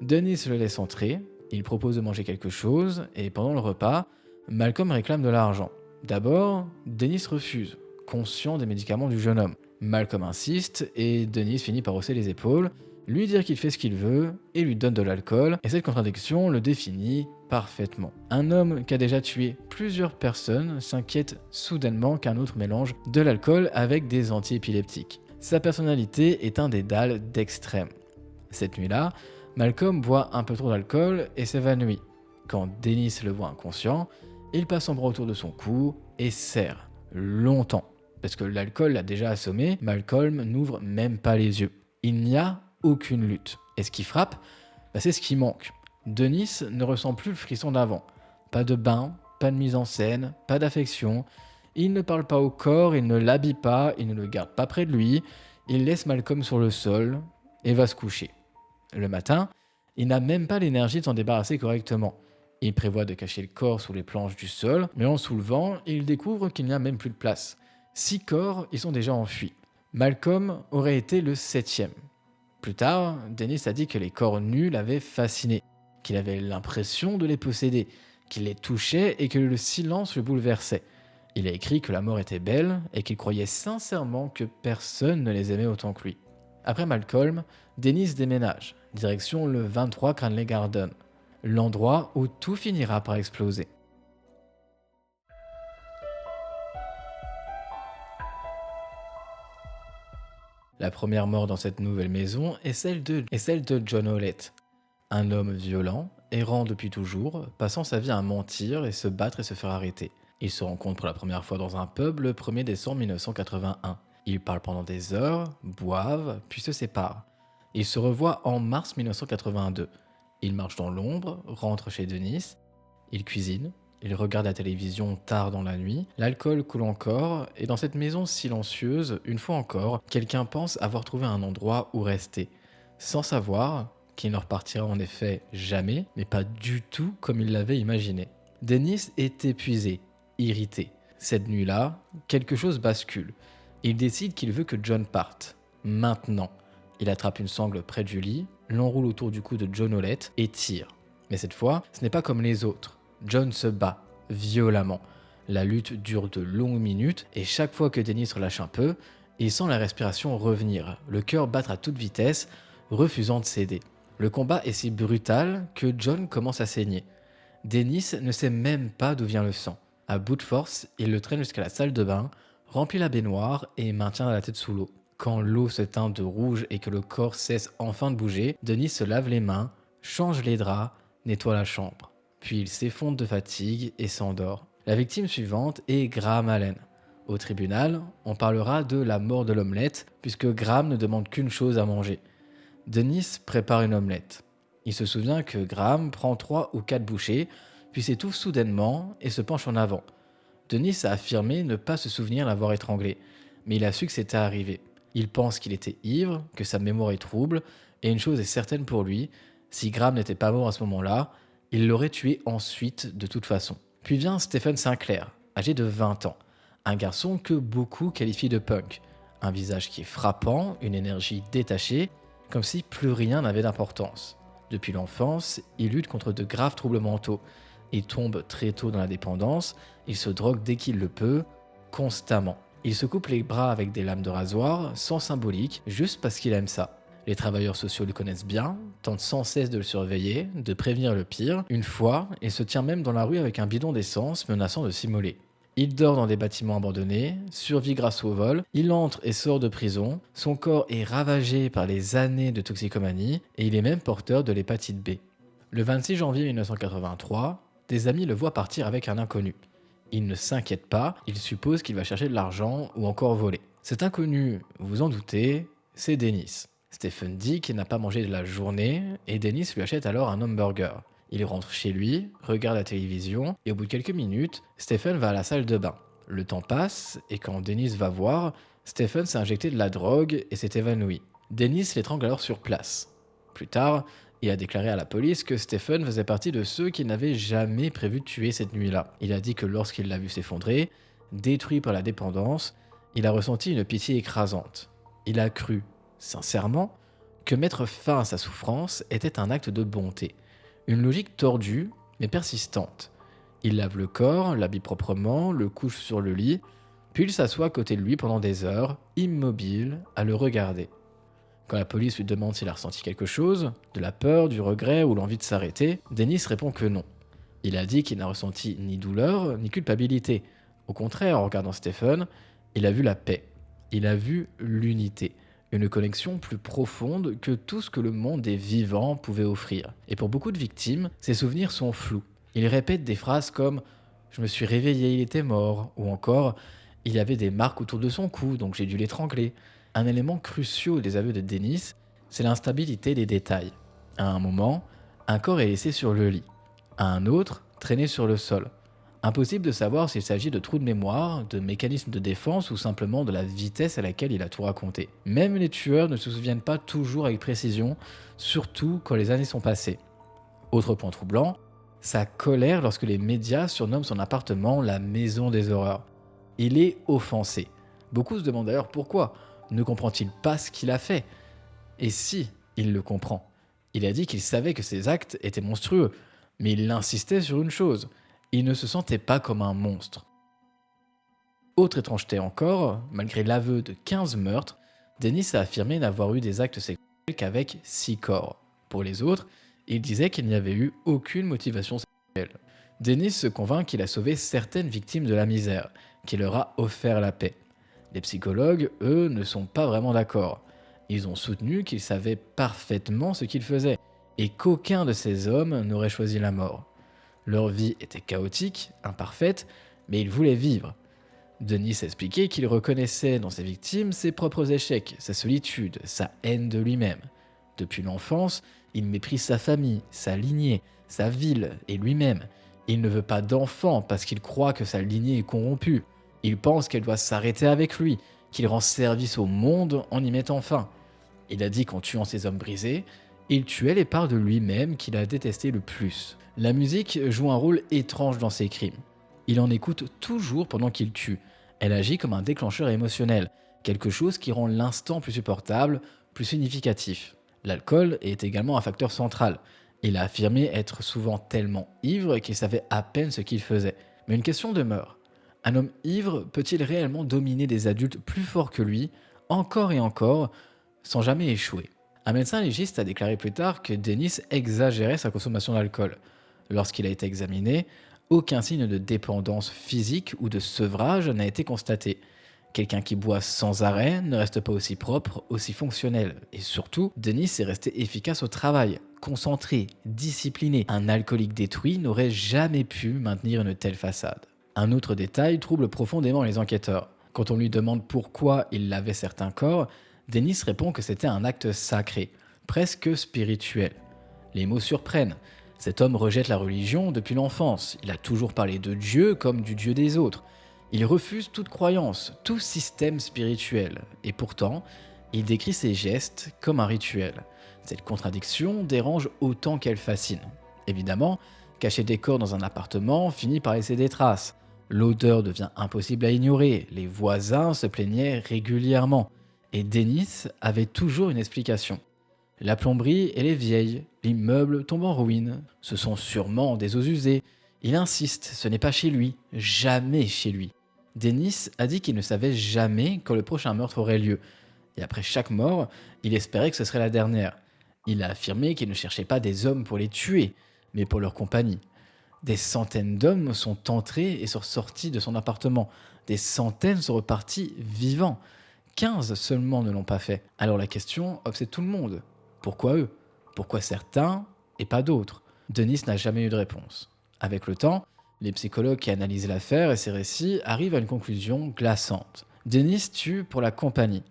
Dennis le laisse entrer, il propose de manger quelque chose, et pendant le repas, Malcolm réclame de l'argent. D'abord, Dennis refuse, conscient des médicaments du jeune homme. Malcolm insiste, et Dennis finit par hausser les épaules, lui dire qu'il fait ce qu'il veut et lui donne de l'alcool, et cette contradiction le définit parfaitement. Un homme qui a déjà tué plusieurs personnes s'inquiète soudainement qu'un autre mélange de l'alcool avec des antiépileptiques. Sa personnalité est un dédale d'extrême. Cette nuit-là, Malcolm boit un peu trop d'alcool et s'évanouit. Quand Dennis le voit inconscient, il passe son bras autour de son cou et serre longtemps. Parce que l'alcool l'a déjà assommé, Malcolm n'ouvre même pas les yeux. Il n'y a aucune lutte. Et ce qui frappe, c'est ce qui manque. Dennis ne ressent plus le frisson d'avant. Pas de bain, pas de mise en scène, pas d'affection. Il ne parle pas au corps, il ne l'habille pas, il ne le garde pas près de lui. Il laisse Malcolm sur le sol et va se coucher. Le matin, il n'a même pas l'énergie de s'en débarrasser correctement. Il prévoit de cacher le corps sous les planches du sol, mais en soulevant, il découvre qu'il n'y a même plus de place. 6 corps y sont déjà enfuis. Malcolm aurait été le 7e. Plus tard, Dennis a dit que les corps nus l'avaient fasciné, qu'il avait l'impression de les posséder, qu'il les touchait et que le silence le bouleversait. Il a écrit que la mort était belle et qu'il croyait sincèrement que personne ne les aimait autant que lui. Après Malcolm, Dennis déménage, direction le 23 Cranley Garden, l'endroit où tout finira par exploser. La première mort dans cette nouvelle maison est celle de John Howlett, un homme violent, errant depuis toujours, passant sa vie à mentir et se battre et se faire arrêter. Ils se rencontrent pour la première fois dans un pub le 1er décembre 1981. Ils parlent pendant des heures, boivent, puis se séparent. Ils se revoient en mars 1982. Ils marchent dans l'ombre, rentrent chez Dennis, ils cuisinent, ils regardent la télévision tard dans la nuit, l'alcool coule encore, et dans cette maison silencieuse, une fois encore, quelqu'un pense avoir trouvé un endroit où rester, sans savoir qu'il ne repartira en effet jamais, mais pas du tout comme il l'avait imaginé. Dennis est épuisé, irrité. Cette nuit-là, quelque chose bascule. Il décide qu'il veut que John parte. Maintenant. Il attrape une sangle près du lit, l'enroule autour du cou de John Howlett et tire. Mais cette fois, ce n'est pas comme les autres. John se bat, violemment. La lutte dure de longues minutes et chaque fois que Dennis relâche un peu, il sent la respiration revenir, le cœur battre à toute vitesse, refusant de céder. Le combat est si brutal que John commence à saigner. Dennis ne sait même pas d'où vient le sang. À bout de force, il le traîne jusqu'à la salle de bain, remplit la baignoire et maintient la tête sous l'eau. Quand l'eau se teint de rouge et que le corps cesse enfin de bouger, Dennis se lave les mains, change les draps, nettoie la chambre. Puis il s'effondre de fatigue et s'endort. La victime suivante est Graham Allen. Au tribunal, on parlera de la mort de l'omelette, puisque Graham ne demande qu'une chose à manger. Dennis prépare une omelette. Il se souvient que Graham prend 3 ou 4 bouchées, puis s'étouffe soudainement et se penche en avant. Dennis a affirmé ne pas se souvenir l'avoir étranglé, mais il a su que c'était arrivé. Il pense qu'il était ivre, que sa mémoire est trouble, et une chose est certaine pour lui, si Graham n'était pas mort à ce moment-là, il l'aurait tué ensuite de toute façon. Puis vient Stephen Sinclair, âgé de 20 ans, un garçon que beaucoup qualifient de punk, un visage qui est frappant, une énergie détachée, comme si plus rien n'avait d'importance. Depuis l'enfance, il lutte contre de graves troubles mentaux. Il tombe très tôt dans la dépendance, il se drogue dès qu'il le peut, constamment. Il se coupe les bras avec des lames de rasoir, sans symbolique, juste parce qu'il aime ça. Les travailleurs sociaux le connaissent bien, tentent sans cesse de le surveiller, de prévenir le pire. Une fois, il se tient même dans la rue avec un bidon d'essence menaçant de s'immoler. Il dort dans des bâtiments abandonnés, survit grâce au vol, il entre et sort de prison, son corps est ravagé par les années de toxicomanie et il est même porteur de l'hépatite B. Le 26 janvier 1983, des amis le voient partir avec un inconnu. Il ne s'inquiète pas, il suppose qu'il va chercher de l'argent ou encore voler. Cet inconnu, vous en doutez, c'est Dennis. Stephen dit qu'il n'a pas mangé de la journée et Dennis lui achète alors un hamburger. Il rentre chez lui, regarde la télévision et au bout de quelques minutes, Stephen va à la salle de bain. Le temps passe et quand Dennis va voir, Stephen s'est injecté de la drogue et s'est évanoui. Dennis l'étrangle alors sur place. Plus tard, il a déclaré à la police que Stephen faisait partie de ceux qui n'avaient jamais prévu de tuer cette nuit-là. Il a dit que lorsqu'il l'a vu s'effondrer, détruit par la dépendance, il a ressenti une pitié écrasante. Il a cru, sincèrement, que mettre fin à sa souffrance était un acte de bonté. Une logique tordue, mais persistante. Il lave le corps, l'habille proprement, le couche sur le lit, puis il s'assoit à côté de lui pendant des heures, immobile, à le regarder. Quand la police lui demande s'il a ressenti quelque chose, de la peur, du regret ou l'envie de s'arrêter, Dennis répond que non. Il a dit qu'il n'a ressenti ni douleur ni culpabilité. Au contraire, en regardant Stephen, il a vu la paix. Il a vu l'unité. Une connexion plus profonde que tout ce que le monde des vivants pouvait offrir. Et pour beaucoup de victimes, ces souvenirs sont flous. Ils répètent des phrases comme « je me suis réveillé, il était mort » ou encore « il y avait des marques autour de son cou, donc j'ai dû l'étrangler ». Un élément crucial des aveux de Dennis, c'est l'instabilité des détails. À un moment, un corps est laissé sur le lit. À un autre, traîné sur le sol. Impossible de savoir s'il s'agit de trous de mémoire, de mécanismes de défense ou simplement de la vitesse à laquelle il a tout raconté. Même les tueurs ne se souviennent pas toujours avec précision, surtout quand les années sont passées. Autre point troublant, sa colère lorsque les médias surnomment son appartement la maison des horreurs. Il est offensé. Beaucoup se demandent d'ailleurs pourquoi. Ne comprend-il pas ce qu'il a fait? Et si, il le comprend. Il a dit qu'il savait que ses actes étaient monstrueux, mais il insistait sur une chose, il ne se sentait pas comme un monstre. Autre étrangeté encore, malgré l'aveu de 15 meurtres, Dennis a affirmé n'avoir eu des actes sexuels qu'avec 6 corps. Pour les autres, il disait qu'il n'y avait eu aucune motivation sexuelle. Dennis se convainc qu'il a sauvé certaines victimes de la misère, qu'il leur a offert la paix. Les psychologues, eux, ne sont pas vraiment d'accord. Ils ont soutenu qu'ils savaient parfaitement ce qu'ils faisaient et qu'aucun de ces hommes n'aurait choisi la mort. Leur vie était chaotique, imparfaite, mais ils voulaient vivre. Dennis expliquait qu'il reconnaissait dans ses victimes ses propres échecs, sa solitude, sa haine de lui-même. Depuis l'enfance, il méprise sa famille, sa lignée, sa ville et lui-même. Il ne veut pas d'enfant parce qu'il croit que sa lignée est corrompue. Il pense qu'elle doit s'arrêter avec lui, qu'il rend service au monde en y mettant fin. Il a dit qu'en tuant ses hommes brisés, il tuait les parts de lui-même qu'il a détestées le plus. La musique joue un rôle étrange dans ses crimes. Il en écoute toujours pendant qu'il tue. Elle agit comme un déclencheur émotionnel, quelque chose qui rend l'instant plus supportable, plus significatif. L'alcool est également un facteur central. Il a affirmé être souvent tellement ivre qu'il savait à peine ce qu'il faisait. Mais une question demeure. Un homme ivre peut-il réellement dominer des adultes plus forts que lui, encore et encore, sans jamais échouer? Un médecin légiste a déclaré plus tard que Dennis exagérait sa consommation d'alcool. Lorsqu'il a été examiné, aucun signe de dépendance physique ou de sevrage n'a été constaté. Quelqu'un qui boit sans arrêt ne reste pas aussi propre, aussi fonctionnel. Et surtout, Dennis est resté efficace au travail, concentré, discipliné. Un alcoolique détruit n'aurait jamais pu maintenir une telle façade. Un autre détail trouble profondément les enquêteurs. Quand on lui demande pourquoi il lavait certains corps, Dennis répond que c'était un acte sacré, presque spirituel. Les mots surprennent. Cet homme rejette la religion depuis l'enfance. Il a toujours parlé de Dieu comme du Dieu des autres. Il refuse toute croyance, tout système spirituel. Et pourtant, il décrit ses gestes comme un rituel. Cette contradiction dérange autant qu'elle fascine. Évidemment, cacher des corps dans un appartement finit par laisser des traces. L'odeur devient impossible à ignorer, les voisins se plaignaient régulièrement. Et Dennis avait toujours une explication. La plomberie, elle est vieille, l'immeuble tombe en ruine, ce sont sûrement des eaux usées. Il insiste, ce n'est pas chez lui, jamais chez lui. Dennis a dit qu'il ne savait jamais quand le prochain meurtre aurait lieu. Et après chaque mort, il espérait que ce serait la dernière. Il a affirmé qu'il ne cherchait pas des hommes pour les tuer, mais pour leur compagnie. Des centaines d'hommes sont entrés et sont sortis de son appartement. Des centaines sont repartis vivants. 15 seulement ne l'ont pas fait. Alors la question obsède tout le monde. Pourquoi eux? Pourquoi certains et pas d'autres? Dennis n'a jamais eu de réponse. Avec le temps, les psychologues qui analysent l'affaire et ses récits arrivent à une conclusion glaçante. Dennis tue pour la compagnie.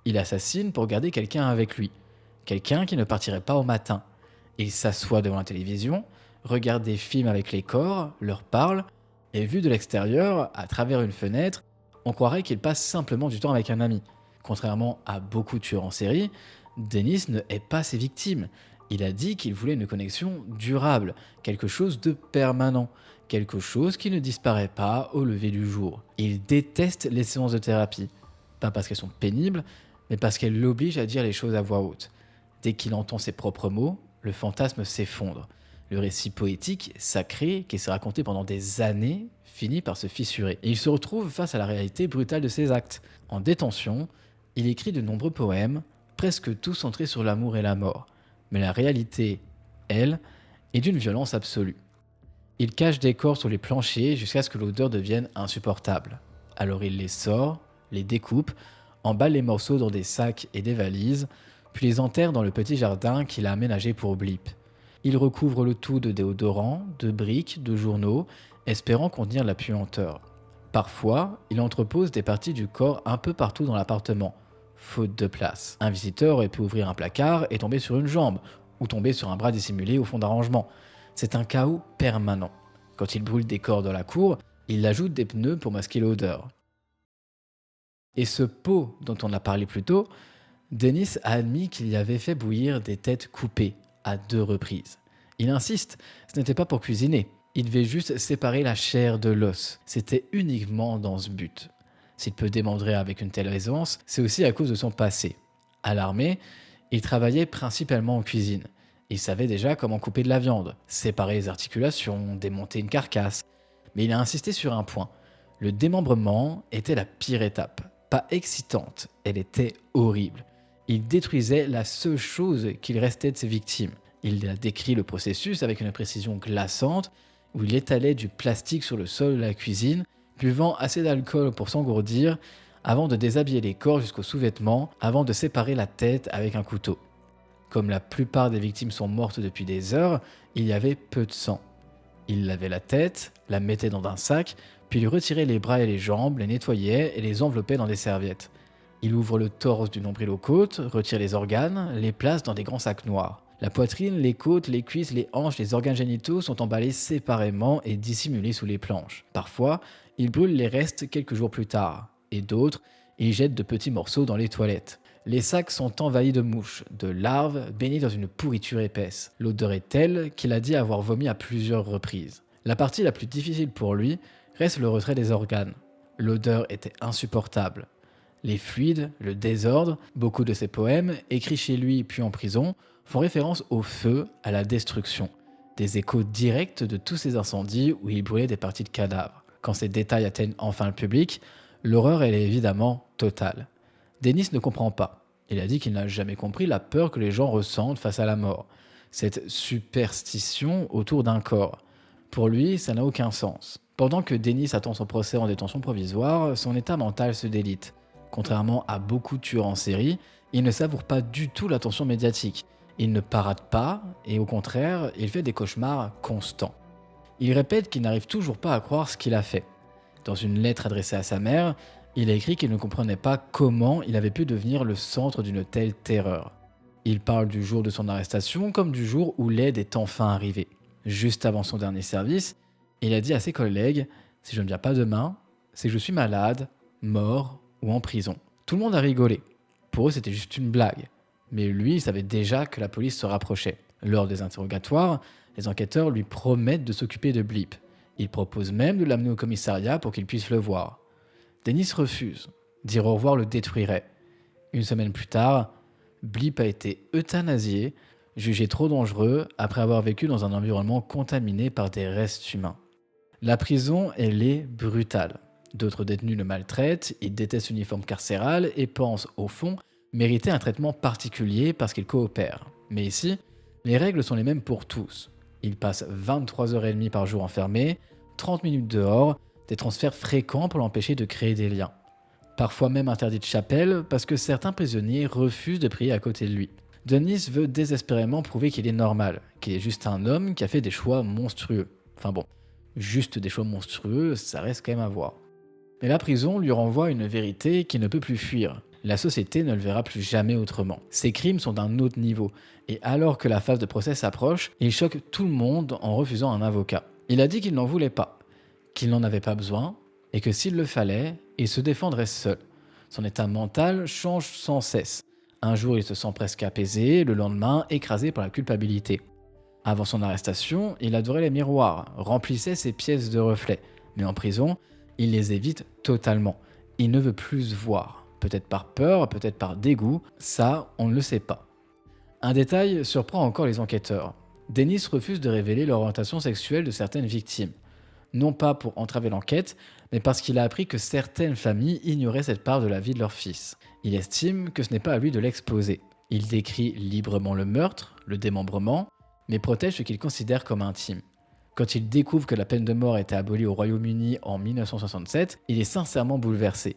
Il assassine pour garder quelqu'un avec lui. Quelqu'un qui ne partirait pas au matin. Il s'assoit devant la télévision, regarde des films avec les corps, leur parle, et vu de l'extérieur, à travers une fenêtre, on croirait qu'il passe simplement du temps avec un ami. Contrairement à beaucoup de tueurs en série, Dennis ne hait pas ses victimes. Il a dit qu'il voulait une connexion durable, quelque chose de permanent, quelque chose qui ne disparaît pas au lever du jour. Il déteste les séances de thérapie, pas parce qu'elles sont pénibles, mais parce qu'elles l'obligent à dire les choses à voix haute. Dès qu'il entend ses propres mots, le fantasme s'effondre. Le récit poétique, sacré, qui s'est raconté pendant des années, finit par se fissurer. Et il se retrouve face à la réalité brutale de ses actes. En détention, il écrit de nombreux poèmes, presque tout centré sur l'amour et la mort. Mais la réalité, elle, est d'une violence absolue. Il cache des corps sur les planchers jusqu'à ce que l'odeur devienne insupportable. Alors il les sort, les découpe, emballe les morceaux dans des sacs et des valises, puis les enterre dans le petit jardin qu'il a aménagé pour Blip. Il recouvre le tout de déodorants, de briques, de journaux, espérant contenir la puanteur. Parfois, il entrepose des parties du corps un peu partout dans l'appartement, faute de place. Un visiteur aurait pu ouvrir un placard et tomber sur une jambe, ou tomber sur un bras dissimulé au fond d'un rangement. C'est un chaos permanent. Quand il brûle des corps dans la cour, il ajoute des pneus pour masquer l'odeur. Et ce pot dont on a parlé plus tôt, Dennis a admis qu'il y avait fait bouillir des têtes coupées à 2 reprises. Il insiste, ce n'était pas pour cuisiner. Il devait juste séparer la chair de l'os. C'était uniquement dans ce but. S'il peut démembrer avec une telle aisance, c'est aussi à cause de son passé. À l'armée, il travaillait principalement en cuisine. Il savait déjà comment couper de la viande, séparer les articulations, démonter une carcasse. Mais il a insisté sur un point. Le démembrement était la pire étape. Pas excitante, elle était horrible. Il détruisait la seule chose qu'il restait de ses victimes. Il a décrit le processus avec une précision glaçante, où il étalait du plastique sur le sol de la cuisine, buvant assez d'alcool pour s'engourdir, avant de déshabiller les corps jusqu'aux sous-vêtements, avant de séparer la tête avec un couteau. Comme la plupart des victimes sont mortes depuis des heures, il y avait peu de sang. Il lavait la tête, la mettait dans un sac, puis il retirait les bras et les jambes, les nettoyait et les enveloppait dans des serviettes. Il ouvre le torse du nombril aux côtes, retire les organes, les place dans des grands sacs noirs. La poitrine, les côtes, les cuisses, les hanches, les organes génitaux sont emballés séparément et dissimulés sous les planches. Parfois, il brûle les restes quelques jours plus tard, et d'autres, il jette de petits morceaux dans les toilettes. Les sacs sont envahis de mouches, de larves, baignés dans une pourriture épaisse. L'odeur est telle qu'il a dit avoir vomi à plusieurs reprises. La partie la plus difficile pour lui reste le retrait des organes. L'odeur était insupportable. Les fluides, le désordre, beaucoup de ses poèmes, écrits chez lui puis en prison, font référence au feu, à la destruction. Des échos directs de tous ces incendies où il brûlait des parties de cadavres. Quand ces détails atteignent enfin le public, l'horreur elle est évidemment totale. Dennis ne comprend pas. Il a dit qu'il n'a jamais compris la peur que les gens ressentent face à la mort. Cette superstition autour d'un corps. Pour lui, ça n'a aucun sens. Pendant que Dennis attend son procès en détention provisoire, son état mental se délite. Contrairement à beaucoup de tueurs en série, il ne savoure pas du tout l'attention médiatique. Il ne parade pas, et au contraire, il fait des cauchemars constants. Il répète qu'il n'arrive toujours pas à croire ce qu'il a fait. Dans une lettre adressée à sa mère, il a écrit qu'il ne comprenait pas comment il avait pu devenir le centre d'une telle terreur. Il parle du jour de son arrestation comme du jour où l'aide est enfin arrivée. Juste avant son dernier service, il a dit à ses collègues « Si je ne viens pas demain, c'est que je suis malade, mort ou en prison ». Tout le monde a rigolé. Pour eux, c'était juste une blague. Mais lui, il savait déjà que la police se rapprochait. Lors des interrogatoires, les enquêteurs lui promettent de s'occuper de Blip. Ils proposent même de l'amener au commissariat pour qu'il puisse le voir. Dennis refuse. Dire au revoir le détruirait. Une semaine plus tard, Blip a été euthanasié, jugé trop dangereux après avoir vécu dans un environnement contaminé par des restes humains. La prison, elle est brutale. D'autres détenus le maltraitent, ils détestent l'uniforme carcéral et pensent, au fond, mériter un traitement particulier parce qu'ils coopèrent. Mais ici, les règles sont les mêmes pour tous. Ils passent 23h30 par jour enfermés, 30 minutes dehors, des transferts fréquents pour l'empêcher de créer des liens. Parfois même interdit de chapelle parce que certains prisonniers refusent de prier à côté de lui. Dennis veut désespérément prouver qu'il est normal, qu'il est juste un homme qui a fait des choix monstrueux. Enfin bon, juste des choix monstrueux, ça reste quand même à voir. Mais la prison lui renvoie une vérité qu'il ne peut plus fuir. La société ne le verra plus jamais autrement. Ses crimes sont d'un autre niveau, et alors que la phase de procès s'approche, il choque tout le monde en refusant un avocat. Il a dit qu'il n'en voulait pas, qu'il n'en avait pas besoin, et que s'il le fallait, il se défendrait seul. Son état mental change sans cesse. Un jour, il se sent presque apaisé, le lendemain, écrasé par la culpabilité. Avant son arrestation, il adorait les miroirs, remplissait ses pièces de reflets. Mais en prison, il les évite totalement. Il ne veut plus se voir. Peut-être par peur, peut-être par dégoût, ça, on ne le sait pas. Un détail surprend encore les enquêteurs. Dennis refuse de révéler l'orientation sexuelle de certaines victimes. Non pas pour entraver l'enquête, mais parce qu'il a appris que certaines familles ignoraient cette part de la vie de leur fils. Il estime que ce n'est pas à lui de l'exposer. Il décrit librement le meurtre, le démembrement, mais protège ce qu'il considère comme intime. Quand il découvre que la peine de mort a été abolie au Royaume-Uni en 1967, il est sincèrement bouleversé.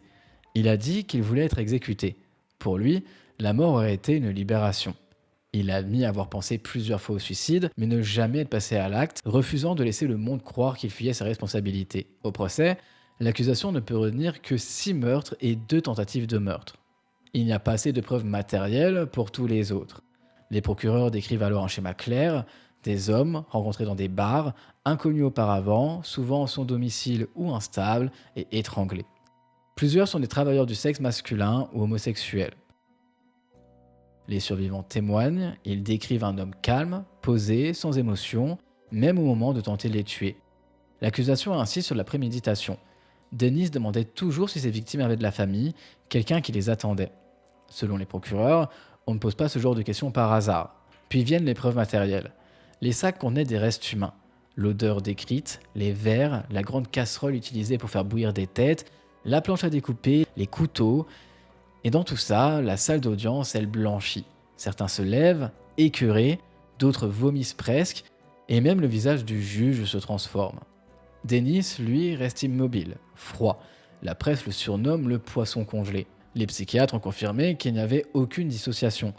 Il a dit qu'il voulait être exécuté. Pour lui, la mort aurait été une libération. Il a admis avoir pensé plusieurs fois au suicide, mais ne jamais être passé à l'acte, refusant de laisser le monde croire qu'il fuyait ses responsabilités. Au procès, l'accusation ne peut retenir que 6 meurtres et 2 tentatives de meurtre. Il n'y a pas assez de preuves matérielles pour tous les autres. Les procureurs décrivent alors un schéma clair, des hommes rencontrés dans des bars, inconnus auparavant, souvent sans domicile ou instables et étranglés. Plusieurs sont des travailleurs du sexe masculin ou homosexuels. Les survivants témoignent, ils décrivent un homme calme, posé, sans émotion, même au moment de tenter de les tuer. L'accusation insiste sur la préméditation. Dennis demandait toujours si ses victimes avaient de la famille, quelqu'un qui les attendait. Selon les procureurs, on ne pose pas ce genre de questions par hasard. Puis viennent les preuves matérielles. Les sacs contenaient des restes humains. L'odeur décrite, les verres, la grande casserole utilisée pour faire bouillir des têtes, la planche à découper, les couteaux. Et dans tout ça, la salle d'audience, elle blanchit. Certains se lèvent, écœurés, d'autres vomissent presque, et même le visage du juge se transforme. Dennis, lui, reste immobile, froid. La presse le surnomme le poisson congelé. Les psychiatres ont confirmé qu'il n'y avait aucune dissociation.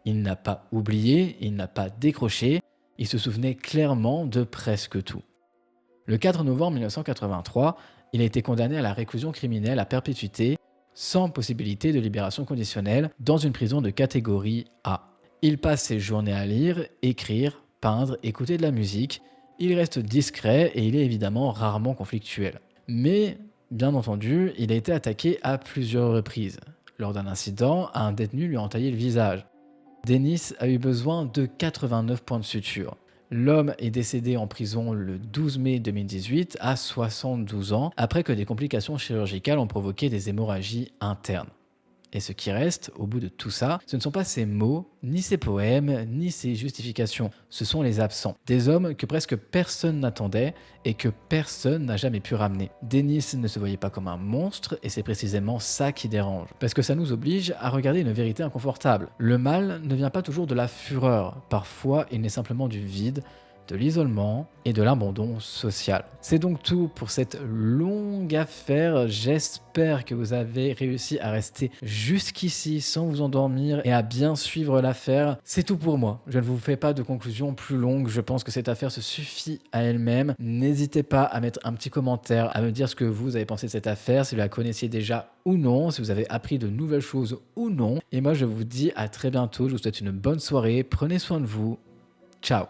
Il n'a pas oublié, il n'a pas décroché, il se souvenait clairement de presque tout. Le 4 novembre 1983, il a été condamné à la réclusion criminelle à perpétuité, sans possibilité de libération conditionnelle, dans une prison de catégorie A. Il passe ses journées à lire, écrire, peindre, écouter de la musique. Il reste discret et il est évidemment rarement conflictuel. Mais, bien entendu, il a été attaqué à plusieurs reprises. Lors d'un incident, un détenu lui a entaillé le visage. Dennis a eu besoin de 89 points de suture. L'homme est décédé en prison le 12 mai 2018 à 72 ans après que des complications chirurgicales ont provoqué des hémorragies internes. Et ce qui reste, au bout de tout ça, ce ne sont pas ses mots, ni ses poèmes, ni ses justifications. Ce sont les absents. Des hommes que presque personne n'attendait et que personne n'a jamais pu ramener. Dennis ne se voyait pas comme un monstre et c'est précisément ça qui dérange. Parce que ça nous oblige à regarder une vérité inconfortable. Le mal ne vient pas toujours de la fureur. Parfois, il naît simplement du vide, de l'isolement et de l'abandon social. C'est donc tout pour cette longue affaire. J'espère que vous avez réussi à rester jusqu'ici sans vous endormir et à bien suivre l'affaire. C'est tout pour moi. Je ne vous fais pas de conclusion plus longue. Je pense que cette affaire se suffit à elle-même. N'hésitez pas à mettre un petit commentaire, à me dire ce que vous avez pensé de cette affaire, si vous la connaissiez déjà ou non, si vous avez appris de nouvelles choses ou non. Et moi, je vous dis à très bientôt. Je vous souhaite une bonne soirée. Prenez soin de vous. Ciao.